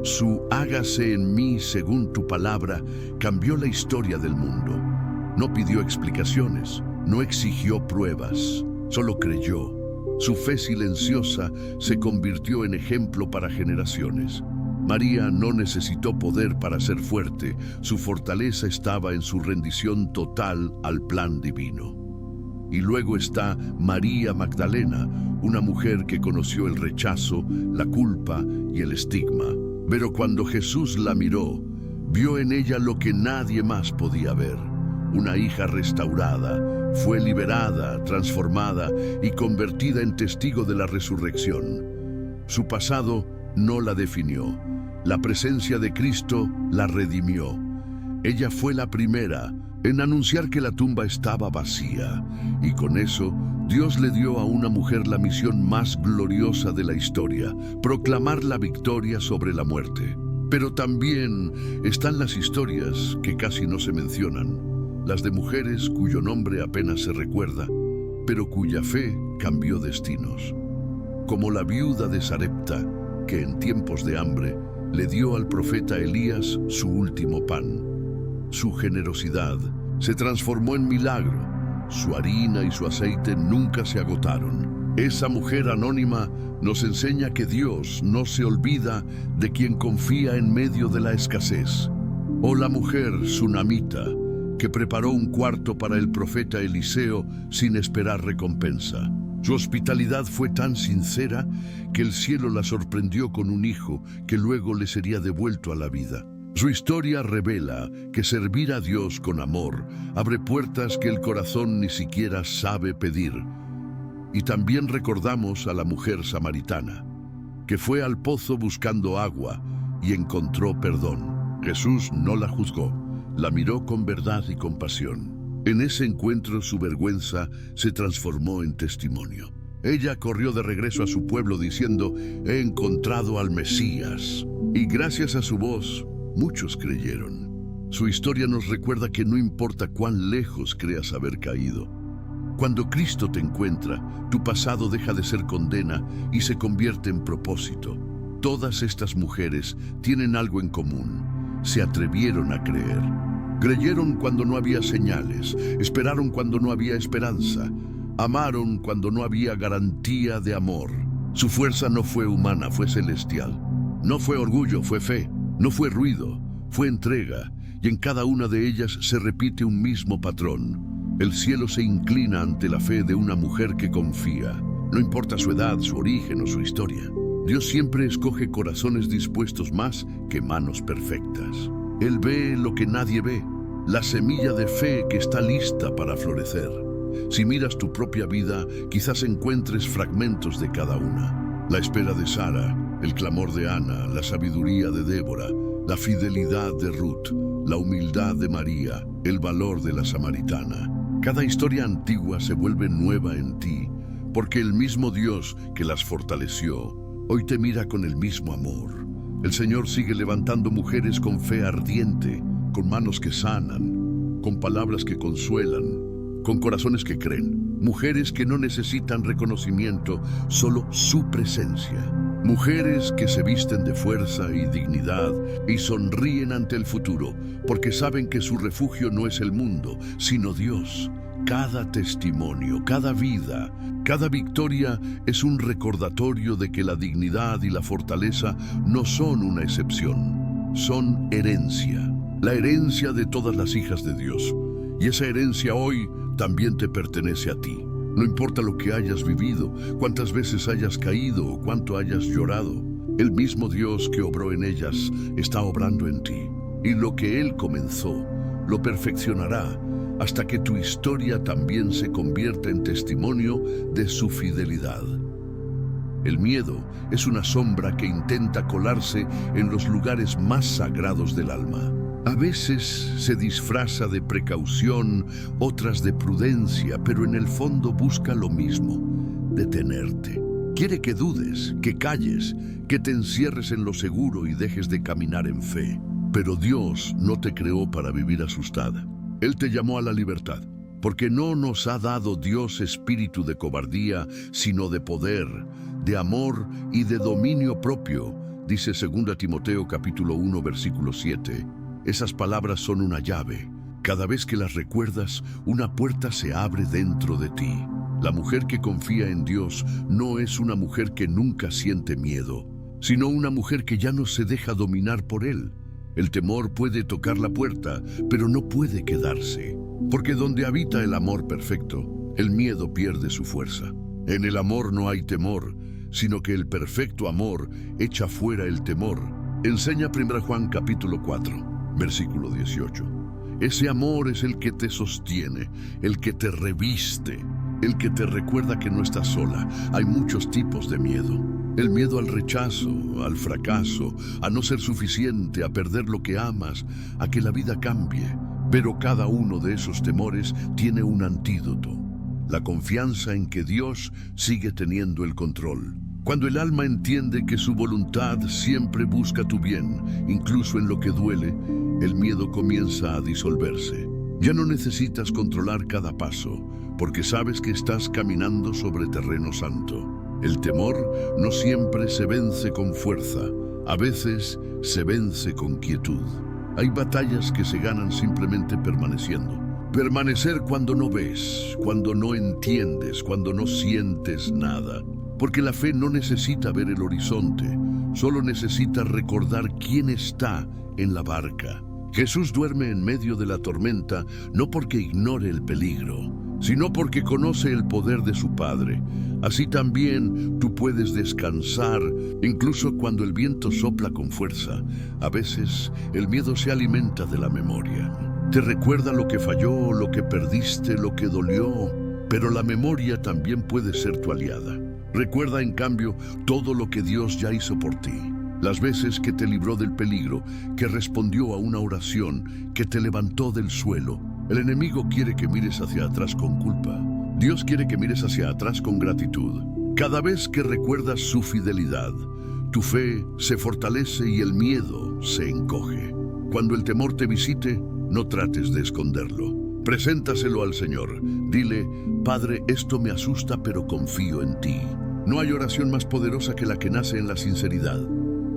Su hágase en mí según tu palabra cambió la historia del mundo. No pidió explicaciones, no exigió pruebas, solo creyó. Su fe silenciosa se convirtió en ejemplo para generaciones. María no necesitó poder para ser fuerte, su fortaleza estaba en su rendición total al plan divino. Y luego está María Magdalena, una mujer que conoció el rechazo, la culpa y el estigma. Pero cuando Jesús la miró, vio en ella lo que nadie más podía ver. Una hija restaurada, fue liberada, transformada y convertida en testigo de la resurrección. Su pasado no la definió. La presencia de Cristo la redimió. Ella fue la primera en anunciar que la tumba estaba vacía, y con eso Dios le dio a una mujer la misión más gloriosa de la historia, proclamar la victoria sobre la muerte. Pero también están las historias que casi no se mencionan, las de mujeres cuyo nombre apenas se recuerda, pero cuya fe cambió destinos. Como la viuda de Sarepta, que en tiempos de hambre le dio al profeta Elías su último pan. Su generosidad se transformó en milagro. Su harina y su aceite nunca se agotaron. Esa mujer anónima nos enseña que Dios no se olvida de quien confía en medio de la escasez. O la mujer sunamita, que preparó un cuarto para el profeta Eliseo sin esperar recompensa. Su hospitalidad fue tan sincera que el cielo la sorprendió con un hijo que luego le sería devuelto a la vida. Su historia revela que servir a Dios con amor abre puertas que el corazón ni siquiera sabe pedir. Y también recordamos a la mujer samaritana, que fue al pozo buscando agua y encontró perdón. Jesús no la juzgó, la miró con verdad y compasión. En ese encuentro su vergüenza se transformó en testimonio. Ella corrió de regreso a su pueblo diciendo: «He encontrado al Mesías». Y gracias a su voz, muchos creyeron. Su historia nos recuerda que no importa cuán lejos creas haber caído. Cuando Cristo te encuentra, tu pasado deja de ser condena y se convierte en propósito. Todas estas mujeres tienen algo en común. Se atrevieron a creer. Creyeron cuando no había señales, esperaron cuando no había esperanza, amaron cuando no había garantía de amor. Su fuerza no fue humana, fue celestial. No fue orgullo, fue fe. No fue ruido, fue entrega. Y en cada una de ellas se repite un mismo patrón. El cielo se inclina ante la fe de una mujer que confía. No importa su edad, su origen o su historia. Dios siempre escoge corazones dispuestos más que manos perfectas. Él ve lo que nadie ve, la semilla de fe que está lista para florecer. Si miras tu propia vida, quizás encuentres fragmentos de cada una. La espera de Sara, el clamor de Ana, la sabiduría de Débora, la fidelidad de Ruth, la humildad de María, el valor de la samaritana. Cada historia antigua se vuelve nueva en ti, porque el mismo Dios que las fortaleció, hoy te mira con el mismo amor. El Señor sigue levantando mujeres con fe ardiente, con manos que sanan, con palabras que consuelan, con corazones que creen. Mujeres que no necesitan reconocimiento, solo su presencia. Mujeres que se visten de fuerza y dignidad y sonríen ante el futuro, porque saben que su refugio no es el mundo, sino Dios. Cada testimonio, cada vida, cada victoria es un recordatorio de que la dignidad y la fortaleza no son una excepción, son herencia. La herencia de todas las hijas de Dios. Y esa herencia hoy también te pertenece a ti. No importa lo que hayas vivido, cuántas veces hayas caído o cuánto hayas llorado, el mismo Dios que obró en ellas está obrando en ti. Y lo que Él comenzó, lo perfeccionará hasta que tu historia también se convierta en testimonio de su fidelidad. El miedo es una sombra que intenta colarse en los lugares más sagrados del alma. A veces se disfraza de precaución, otras de prudencia, pero en el fondo busca lo mismo: detenerte. Quiere que dudes, que calles, que te encierres en lo seguro y dejes de caminar en fe. Pero Dios no te creó para vivir asustada. Él te llamó a la libertad, porque no nos ha dado Dios espíritu de cobardía, sino de poder, de amor y de dominio propio, dice 2 Timoteo capítulo 1, versículo 7. Esas palabras son una llave. Cada vez que las recuerdas, una puerta se abre dentro de ti. La mujer que confía en Dios no es una mujer que nunca siente miedo, sino una mujer que ya no se deja dominar por él. El temor puede tocar la puerta, pero no puede quedarse, porque donde habita el amor perfecto, el miedo pierde su fuerza. En el amor no hay temor, sino que el perfecto amor echa fuera el temor. Enseña 1 Juan capítulo 4. Versículo 18. Ese amor es el que te sostiene, el que te reviste, el que te recuerda que no estás sola. Hay muchos tipos de miedo. El miedo al rechazo, al fracaso, a no ser suficiente, a perder lo que amas, a que la vida cambie. Pero cada uno de esos temores tiene un antídoto: la confianza en que Dios sigue teniendo el control. Cuando el alma entiende que su voluntad siempre busca tu bien, incluso en lo que duele, el miedo comienza a disolverse. Ya no necesitas controlar cada paso, porque sabes que estás caminando sobre terreno santo. El temor no siempre se vence con fuerza, a veces se vence con quietud. Hay batallas que se ganan simplemente permaneciendo. Permanecer cuando no ves, cuando no entiendes, cuando no sientes nada. Porque la fe no necesita ver el horizonte, solo necesita recordar quién está en la barca. Jesús duerme en medio de la tormenta no porque ignore el peligro, sino porque conoce el poder de su Padre. Así también tú puedes descansar, incluso cuando el viento sopla con fuerza. A veces el miedo se alimenta de la memoria. Te recuerda lo que falló, lo que perdiste, lo que dolió, pero la memoria también puede ser tu aliada. Recuerda, en cambio, todo lo que Dios ya hizo por ti. Las veces que te libró del peligro, que respondió a una oración, que te levantó del suelo. El enemigo quiere que mires hacia atrás con culpa. Dios quiere que mires hacia atrás con gratitud. Cada vez que recuerdas su fidelidad, tu fe se fortalece y el miedo se encoge. Cuando el temor te visite, no trates de esconderlo. Preséntaselo al Señor. Dile: Padre, esto me asusta, pero confío en ti. No hay oración más poderosa que la que nace en la sinceridad.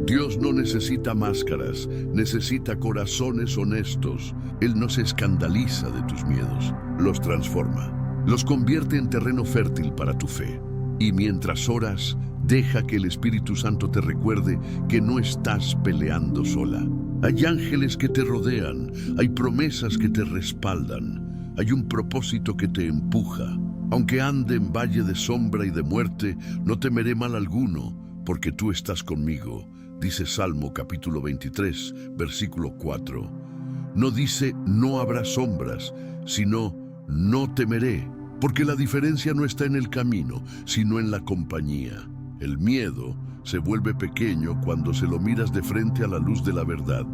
Dios no necesita máscaras, necesita corazones honestos. Él no se escandaliza de tus miedos, los transforma. Los convierte en terreno fértil para tu fe. Y mientras oras, deja que el Espíritu Santo te recuerde que no estás peleando sola. Hay ángeles que te rodean, hay promesas que te respaldan, hay un propósito que te empuja. Aunque ande en valle de sombra y de muerte, no temeré mal alguno, porque tú estás conmigo, dice Salmo capítulo 23, versículo 4. No dice no habrá sombras, sino no temeré, porque la diferencia no está en el camino, sino en la compañía. El miedo se vuelve pequeño cuando se lo miras de frente a la luz de la verdad.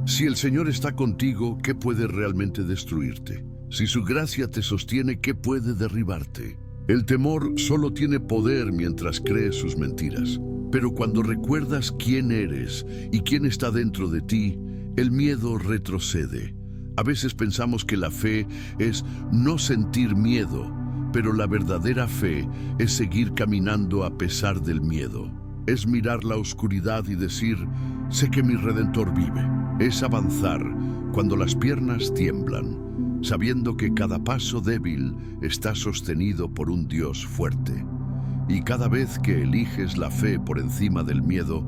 Si el Señor está contigo, ¿qué puede realmente destruirte? Si su gracia te sostiene, ¿qué puede derribarte? El temor solo tiene poder mientras crees sus mentiras. Pero cuando recuerdas quién eres y quién está dentro de ti, el miedo retrocede. A veces pensamos que la fe es no sentir miedo, pero la verdadera fe es seguir caminando a pesar del miedo. Es mirar la oscuridad y decir: sé que mi Redentor vive. Es avanzar cuando las piernas tiemblan, sabiendo que cada paso débil está sostenido por un Dios fuerte. Y cada vez que eliges la fe por encima del miedo,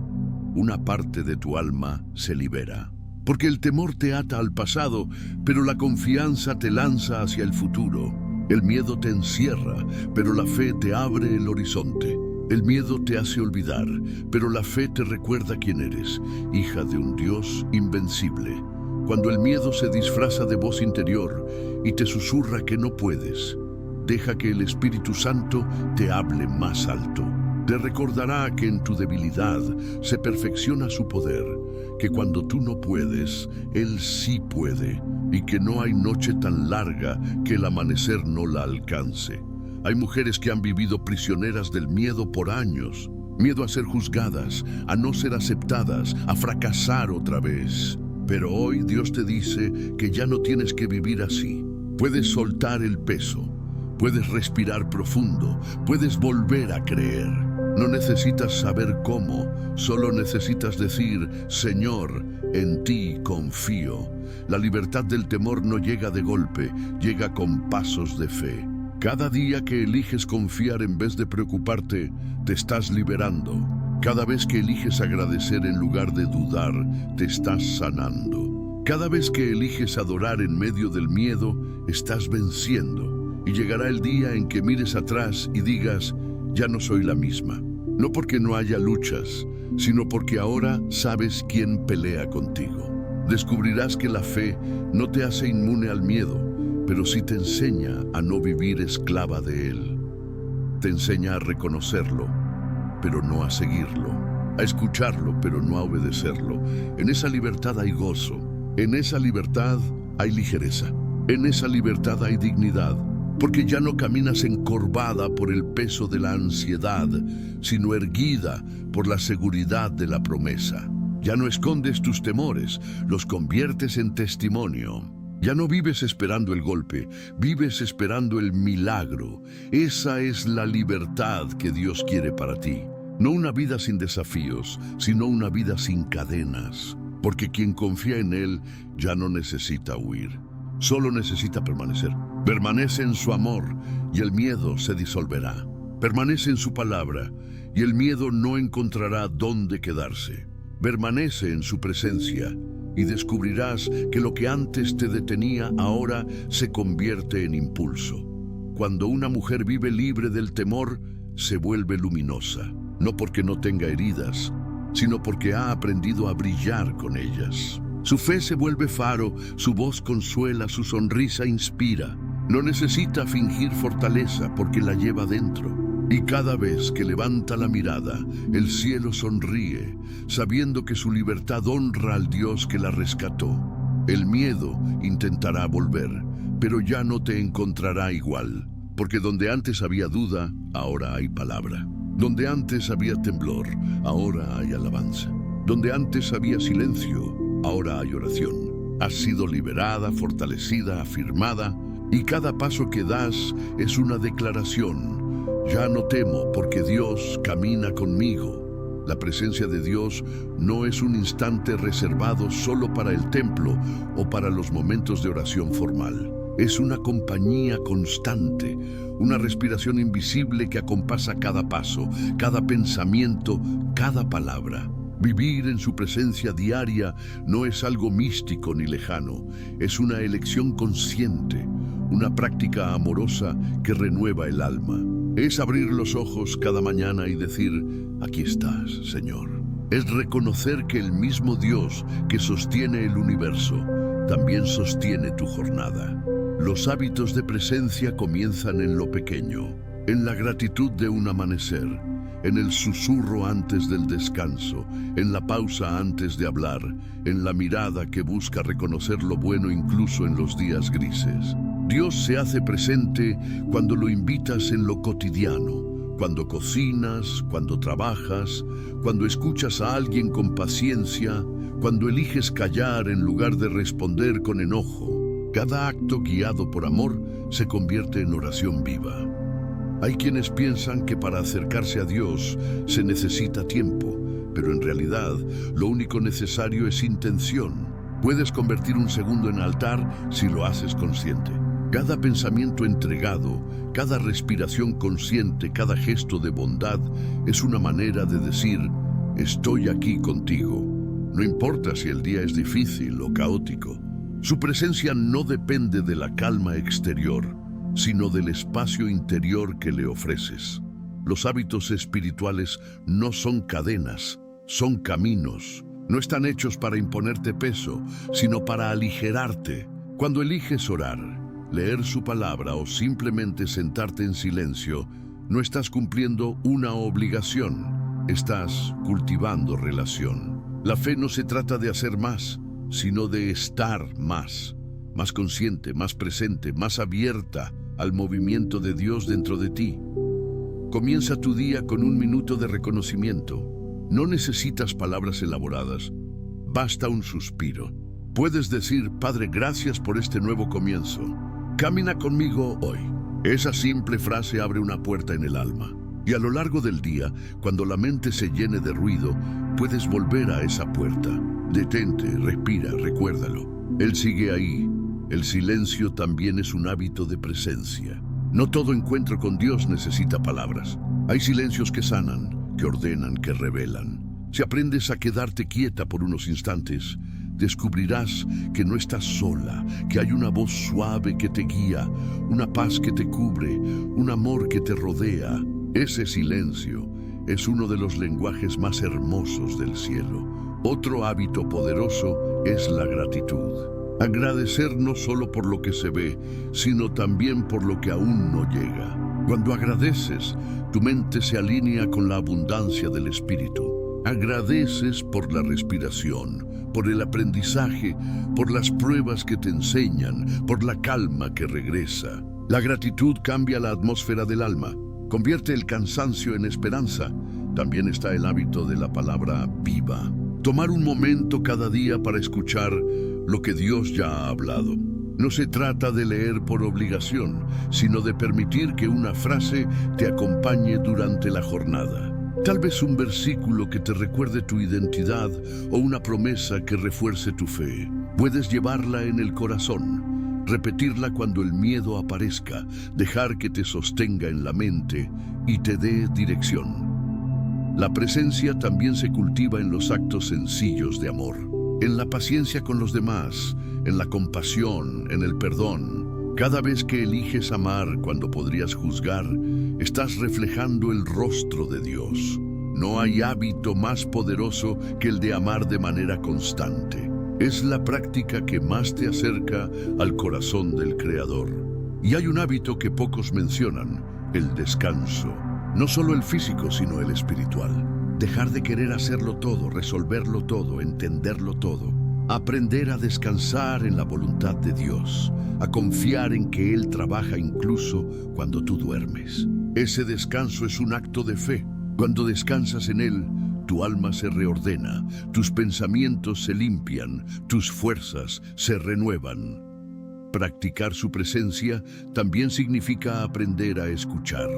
una parte de tu alma se libera. Porque el temor te ata al pasado, pero la confianza te lanza hacia el futuro. El miedo te encierra, pero la fe te abre el horizonte. El miedo te hace olvidar, pero la fe te recuerda quién eres, hija de un Dios invencible. Cuando el miedo se disfraza de voz interior y te susurra que no puedes, deja que el Espíritu Santo te hable más alto. Te recordará que en tu debilidad se perfecciona su poder, que cuando tú no puedes, Él sí puede, y que no hay noche tan larga que el amanecer no la alcance. Hay mujeres que han vivido prisioneras del miedo por años. Miedo a ser juzgadas, a no ser aceptadas, a fracasar otra vez. Pero hoy Dios te dice que ya no tienes que vivir así. Puedes soltar el peso, puedes respirar profundo, puedes volver a creer. No necesitas saber cómo, solo necesitas decir: Señor, en ti confío. La libertad del temor no llega de golpe, llega con pasos de fe. Cada día que eliges confiar en vez de preocuparte, te estás liberando. Cada vez que eliges agradecer en lugar de dudar, te estás sanando. Cada vez que eliges adorar en medio del miedo, estás venciendo. Y llegará el día en que mires atrás y digas: ya no soy la misma. No porque no haya luchas, sino porque ahora sabes quién pelea contigo. Descubrirás que la fe no te hace inmune al miedo, pero sí te enseña a no vivir esclava de él. Te enseña a reconocerlo, pero no a seguirlo, a escucharlo, pero no a obedecerlo. En esa libertad hay gozo, en esa libertad hay ligereza, en esa libertad hay dignidad, porque ya no caminas encorvada por el peso de la ansiedad, sino erguida por la seguridad de la promesa. Ya no escondes tus temores, los conviertes en testimonio. Ya no vives esperando el golpe, vives esperando el milagro. Esa es la libertad que Dios quiere para ti. No una vida sin desafíos, sino una vida sin cadenas. Porque quien confía en Él ya no necesita huir, solo necesita permanecer. Permanece en su amor y el miedo se disolverá. Permanece en su palabra y el miedo no encontrará dónde quedarse. Permanece en su presencia y descubrirás que lo que antes te detenía ahora se convierte en impulso. cuando una mujer vive libre del temor, se vuelve luminosa, no porque no tenga heridas, sino porque ha aprendido a brillar con ellas. Su fe se vuelve faro, su voz consuela, su sonrisa inspira. No necesita fingir fortaleza porque la lleva dentro. Y cada vez que levanta la mirada, el cielo sonríe, sabiendo que su libertad honra al Dios que la rescató. El miedo intentará volver, pero ya no te encontrará igual, porque donde antes había duda, ahora hay palabra. Donde antes había temblor, ahora hay alabanza. Donde antes había silencio, ahora hay oración. Has sido liberada, fortalecida, afirmada, y cada paso que das es una declaración. Ya no temo porque Dios camina conmigo. La presencia de Dios no es un instante reservado solo para el templo o para los momentos de oración formal. Es una compañía constante, una respiración invisible que acompasa cada paso, cada pensamiento, cada palabra. Vivir en su presencia diaria no es algo místico ni lejano, es una elección consciente, una práctica amorosa que renueva el alma. Es abrir los ojos cada mañana y decir, aquí estás, Señor. Es reconocer que el mismo Dios que sostiene el universo también sostiene tu jornada. Los hábitos de presencia comienzan en lo pequeño, en la gratitud de un amanecer, en el susurro antes del descanso, en la pausa antes de hablar, en la mirada que busca reconocer lo bueno incluso en los días grises. Dios se hace presente cuando lo invitas en lo cotidiano, cuando cocinas, cuando trabajas, cuando escuchas a alguien con paciencia, cuando eliges callar en lugar de responder con enojo. Cada acto guiado por amor se convierte en oración viva. Hay quienes piensan que para acercarse a Dios se necesita tiempo, pero en realidad lo único necesario es intención. Puedes convertir un segundo en altar si lo haces consciente. Cada pensamiento entregado, cada respiración consciente, cada gesto de bondad es una manera de decir, estoy aquí contigo. No importa si el día es difícil o caótico. Su presencia no depende de la calma exterior, sino del espacio interior que le ofreces. Los hábitos espirituales no son cadenas, son caminos. No están hechos para imponerte peso, sino para aligerarte. Cuando eliges orar, leer su palabra o simplemente sentarte en silencio, no estás cumpliendo una obligación, estás cultivando relación. La fe no se trata de hacer más, sino de estar más consciente, más presente, más abierta al movimiento de Dios dentro de ti. Comienza tu día con un minuto de reconocimiento. No necesitas palabras elaboradas, basta un suspiro. Puedes decir, Padre, gracias por este nuevo comienzo. Camina conmigo hoy. Esa simple frase abre una puerta en el alma. Y a lo largo del día, cuando la mente se llene de ruido, puedes volver a esa puerta. Detente, respira, recuérdalo. Él sigue ahí. El silencio también es un hábito de presencia. No todo encuentro con Dios necesita palabras. Hay silencios que sanan, que ordenan, que revelan. Si aprendes a quedarte quieta por unos instantes, descubrirás que no estás sola, que hay una voz suave que te guía, una paz que te cubre, un amor que te rodea. Ese silencio es uno de los lenguajes más hermosos del cielo. Otro hábito poderoso es la gratitud. Agradecer no solo por lo que se ve, sino también por lo que aún no llega. Cuando agradeces, tu mente se alinea con la abundancia del Espíritu. Agradeces por la respiración, por el aprendizaje, por las pruebas que te enseñan, por la calma que regresa. La gratitud cambia la atmósfera del alma, convierte el cansancio en esperanza. También está el hábito de la palabra viva. Tomar un momento cada día para escuchar lo que Dios ya ha hablado. No se trata de leer por obligación, sino de permitir que una frase te acompañe durante la jornada. Tal vez un versículo que te recuerde tu identidad o una promesa que refuerce tu fe. Puedes llevarla en el corazón, repetirla cuando el miedo aparezca, dejar que te sostenga en la mente y te dé dirección. La presencia también se cultiva en los actos sencillos de amor, en la paciencia con los demás, en la compasión, en el perdón. Cada vez que eliges amar cuando podrías juzgar, estás reflejando el rostro de Dios. No hay hábito más poderoso que el de amar de manera constante. Es la práctica que más te acerca al corazón del Creador. Y hay un hábito que pocos mencionan, el descanso. No solo el físico, sino el espiritual. Dejar de querer hacerlo todo, resolverlo todo, entenderlo todo. Aprender a descansar en la voluntad de Dios, a confiar en que Él trabaja incluso cuando tú duermes. Ese descanso es un acto de fe. Cuando descansas en Él, tu alma se reordena, tus pensamientos se limpian, tus fuerzas se renuevan. Practicar su presencia también significa aprender a escuchar.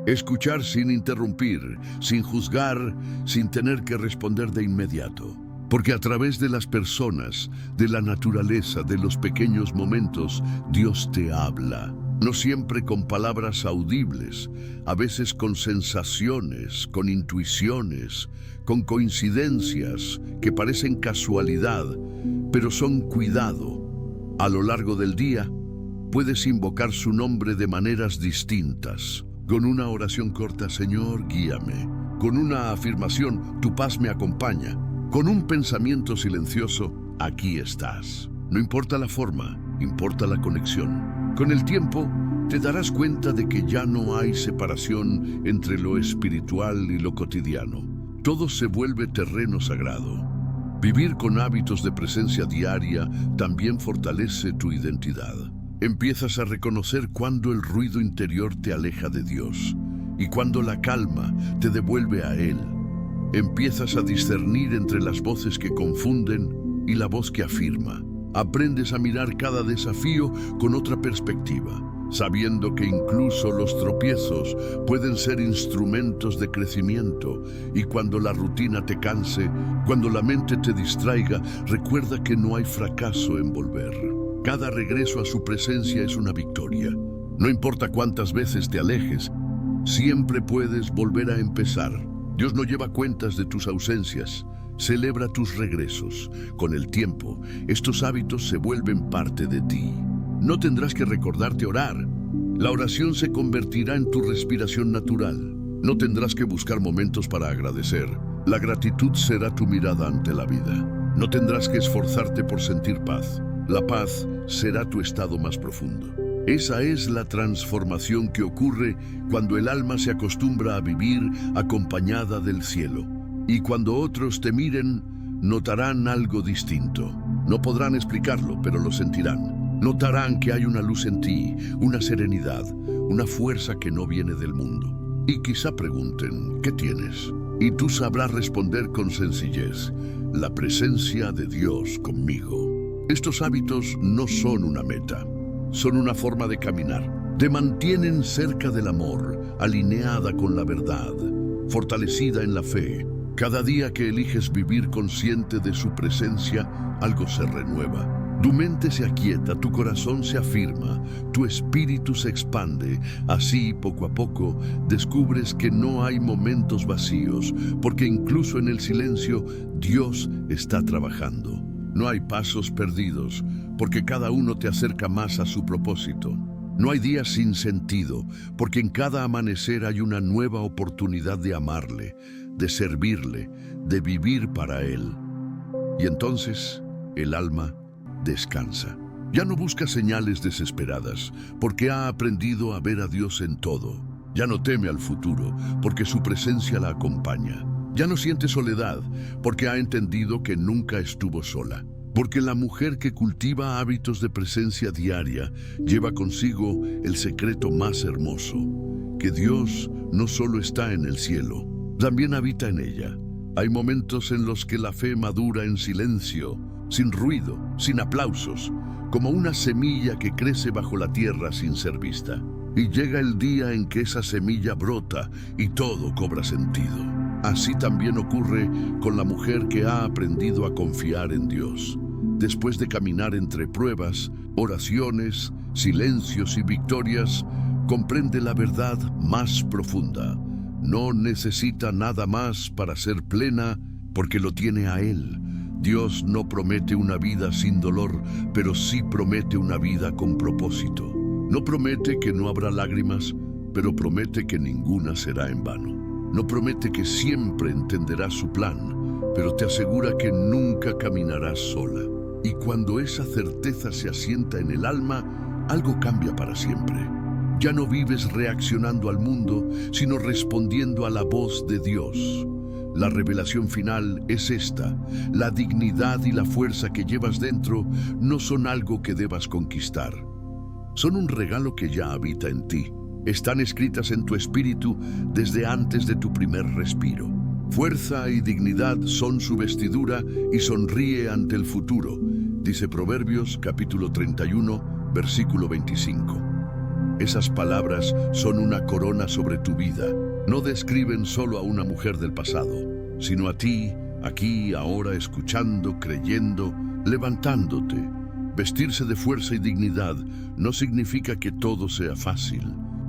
Escuchar sin interrumpir, sin juzgar, sin tener que responder de inmediato. Porque a través de las personas, de la naturaleza, de los pequeños momentos, Dios te habla. No siempre con palabras audibles, a veces con sensaciones, con intuiciones, con coincidencias que parecen casualidad, pero son cuidado. A lo largo del día, puedes invocar su nombre de maneras distintas. Con una oración corta, Señor, guíame. Con una afirmación, tu paz me acompaña. Con un pensamiento silencioso, aquí estás. No importa la forma, importa la conexión. Con el tiempo, te darás cuenta de que ya no hay separación entre lo espiritual y lo cotidiano. Todo se vuelve terreno sagrado. Vivir con hábitos de presencia diaria también fortalece tu identidad. Empiezas a reconocer cuando el ruido interior te aleja de Dios y cuando la calma te devuelve a Él. Empiezas a discernir entre las voces que confunden y la voz que afirma. Aprendes a mirar cada desafío con otra perspectiva, sabiendo que incluso los tropiezos pueden ser instrumentos de crecimiento. Y cuando la rutina te canse, cuando la mente te distraiga, recuerda que no hay fracaso en volver. Cada regreso a su presencia es una victoria. No importa cuántas veces te alejes, siempre puedes volver a empezar. Dios no lleva cuentas de tus ausencias, celebra tus regresos. Con el tiempo, estos hábitos se vuelven parte de ti. No tendrás que recordarte orar. La oración se convertirá en tu respiración natural. No tendrás que buscar momentos para agradecer. La gratitud será tu mirada ante la vida. No tendrás que esforzarte por sentir paz. La paz será tu estado más profundo. Esa es la transformación que ocurre cuando el alma se acostumbra a vivir acompañada del cielo. Y cuando otros te miren, notarán algo distinto. No podrán explicarlo, pero lo sentirán. Notarán que hay una luz en ti, una serenidad, una fuerza que no viene del mundo. Y quizá pregunten, ¿qué tienes? Y tú sabrás responder con sencillez, la presencia de Dios conmigo. Estos hábitos no son una meta, son una forma de caminar. Te mantienen cerca del amor, alineada con la verdad, fortalecida en la fe. Cada día que eliges vivir consciente de su presencia, algo se renueva. Tu mente se aquieta, tu corazón se afirma, tu espíritu se expande. Así, poco a poco, descubres que no hay momentos vacíos, porque incluso en el silencio, Dios está trabajando. No hay pasos perdidos, porque cada uno te acerca más a su propósito. No hay días sin sentido, porque en cada amanecer hay una nueva oportunidad de amarle, de servirle, de vivir para Él. Y entonces, el alma descansa. Ya no busca señales desesperadas, porque ha aprendido a ver a Dios en todo. Ya no teme al futuro, porque su presencia la acompaña. Ya no siente soledad, porque ha entendido que nunca estuvo sola. Porque la mujer que cultiva hábitos de presencia diaria lleva consigo el secreto más hermoso, que Dios no solo está en el cielo, también habita en ella. Hay momentos en los que la fe madura en silencio, sin ruido, sin aplausos, como una semilla que crece bajo la tierra sin ser vista. Y llega el día en que esa semilla brota y todo cobra sentido. Así también ocurre con la mujer que ha aprendido a confiar en Dios. Después de caminar entre pruebas, oraciones, silencios y victorias, comprende la verdad más profunda. No necesita nada más para ser plena, porque lo tiene a Él. Dios no promete una vida sin dolor, pero sí promete una vida con propósito. No promete que no habrá lágrimas, pero promete que ninguna será en vano. No promete que siempre entenderás su plan, pero te asegura que nunca caminarás sola. Y cuando esa certeza se asienta en el alma, algo cambia para siempre. Ya no vives reaccionando al mundo, sino respondiendo a la voz de Dios. La revelación final es esta: la dignidad y la fuerza que llevas dentro no son algo que debas conquistar. Son un regalo que ya habita en ti. Están escritas en tu espíritu desde antes de tu primer respiro. Fuerza y dignidad son su vestidura y sonríe ante el futuro, dice Proverbios capítulo 31, versículo 25. Esas palabras son una corona sobre tu vida. No describen solo a una mujer del pasado, sino a ti, aquí, ahora, escuchando, creyendo, levantándote. Vestirse de fuerza y dignidad no significa que todo sea fácil,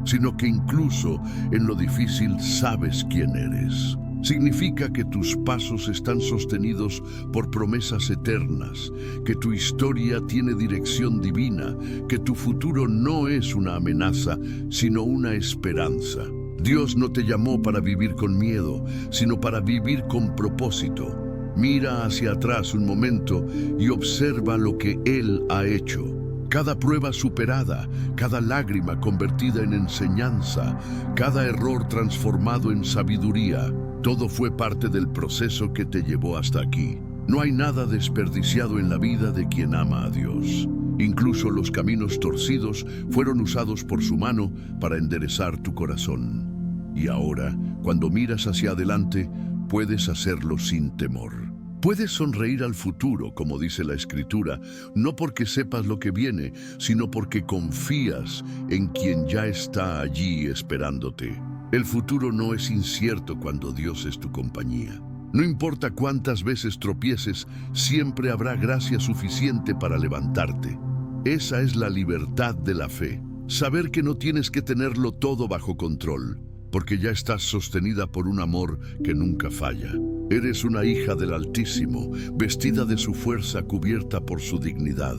sino que incluso en lo difícil sabes quién eres. Significa que tus pasos están sostenidos por promesas eternas, que tu historia tiene dirección divina, que tu futuro no es una amenaza, sino una esperanza. Dios no te llamó para vivir con miedo, sino para vivir con propósito. Mira hacia atrás un momento y observa lo que Él ha hecho. Cada prueba superada, cada lágrima convertida en enseñanza, cada error transformado en sabiduría, todo fue parte del proceso que te llevó hasta aquí. No hay nada desperdiciado en la vida de quien ama a Dios. Incluso los caminos torcidos fueron usados por su mano para enderezar tu corazón. Y ahora, cuando miras hacia adelante, puedes hacerlo sin temor. Puedes sonreír al futuro, como dice la Escritura, no porque sepas lo que viene, sino porque confías en quien ya está allí esperándote. El futuro no es incierto cuando Dios es tu compañía. No importa cuántas veces tropieces, siempre habrá gracia suficiente para levantarte. Esa es la libertad de la fe. Saber que no tienes que tenerlo todo bajo control, porque ya estás sostenida por un amor que nunca falla. Eres una hija del Altísimo, vestida de su fuerza, cubierta por su dignidad.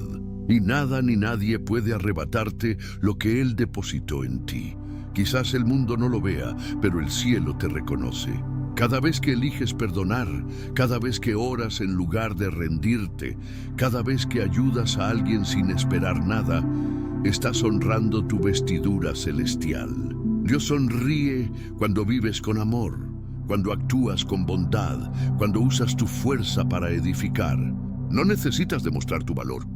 Y nada ni nadie puede arrebatarte lo que Él depositó en ti. Quizás el mundo no lo vea, pero el cielo te reconoce. Cada vez que eliges perdonar, cada vez que oras en lugar de rendirte, cada vez que ayudas a alguien sin esperar nada, estás honrando tu vestidura celestial. Dios sonríe cuando vives con amor, cuando actúas con bondad, cuando usas tu fuerza para edificar. No necesitas demostrar tu valor,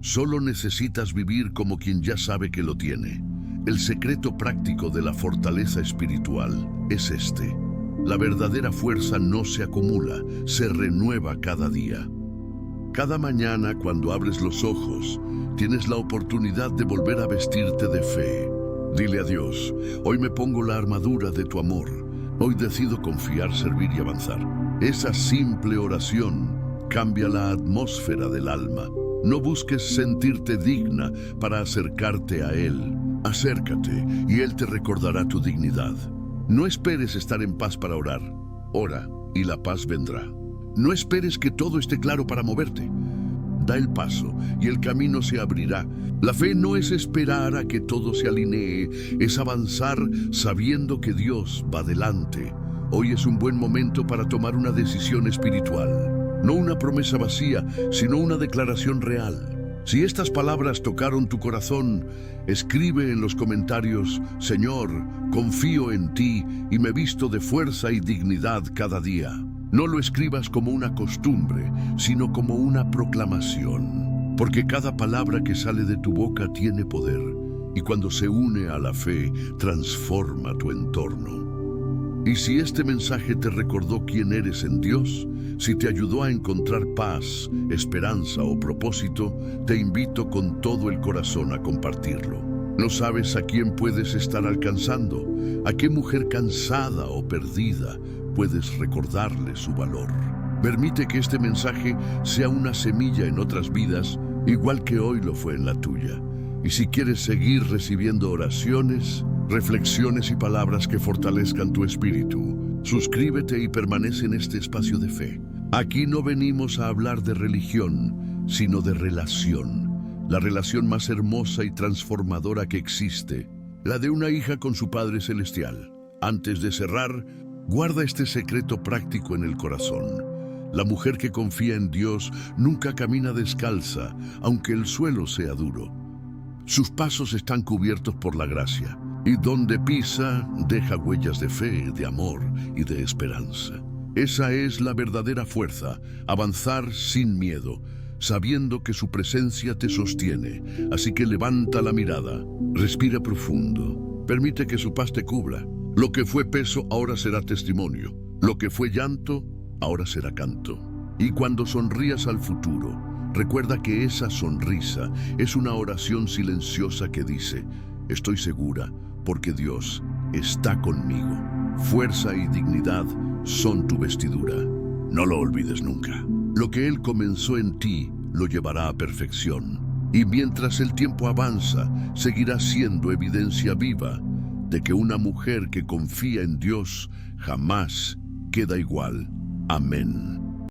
solo necesitas vivir como quien ya sabe que lo tiene. El secreto práctico de la fortaleza espiritual es este: la verdadera fuerza no se acumula, se renueva cada día. Cada mañana, cuando abres los ojos, tienes la oportunidad de volver a vestirte de fe. Dile a Dios: hoy me pongo la armadura de tu amor. Hoy decido confiar, servir y avanzar. Esa simple oración cambia la atmósfera del alma. No busques sentirte digna para acercarte a Él. Acércate y Él te recordará tu dignidad. No esperes estar en paz para orar. Ora y la paz vendrá. No esperes que todo esté claro para moverte. Da el paso y el camino se abrirá. La fe no es esperar a que todo se alinee, es avanzar sabiendo que Dios va delante. Hoy es un buen momento para tomar una decisión espiritual. No una promesa vacía, sino una declaración real. Si estas palabras tocaron tu corazón, escribe en los comentarios: Señor, confío en ti y me visto de fuerza y dignidad cada día. No lo escribas como una costumbre, sino como una proclamación, porque cada palabra que sale de tu boca tiene poder, y cuando se une a la fe, transforma tu entorno. Y si este mensaje te recordó quién eres en Dios, si te ayudó a encontrar paz, esperanza o propósito, te invito con todo el corazón a compartirlo. No sabes a quién puedes estar alcanzando, a qué mujer cansada o perdida puedes recordarle su valor. Permite que este mensaje sea una semilla en otras vidas, igual que hoy lo fue en la tuya. Y si quieres seguir recibiendo oraciones, reflexiones y palabras que fortalezcan tu espíritu, suscríbete y permanece en este espacio de fe. Aquí no venimos a hablar de religión, sino de relación. la relación más hermosa y transformadora que existe, la de una hija con su Padre Celestial. Antes de cerrar, guarda este secreto práctico en el corazón. La mujer que confía en Dios nunca camina descalza, aunque el suelo sea duro. Sus pasos están cubiertos por la gracia, y donde pisa, deja huellas de fe, de amor y de esperanza. Esa es la verdadera fuerza, avanzar sin miedo, sabiendo que su presencia te sostiene. Así que levanta la mirada, respira profundo, permite que su paz te cubra. Lo que fue peso ahora será testimonio, lo que fue llanto ahora será canto. Y cuando sonrías al futuro, recuerda que esa sonrisa es una oración silenciosa que dice: estoy segura porque Dios está conmigo. Fuerza y dignidad son tu vestidura. No lo olvides nunca. Lo que Él comenzó en ti lo llevará a perfección. Y mientras el tiempo avanza, seguirá siendo evidencia viva de que una mujer que confía en Dios jamás queda igual. Amén.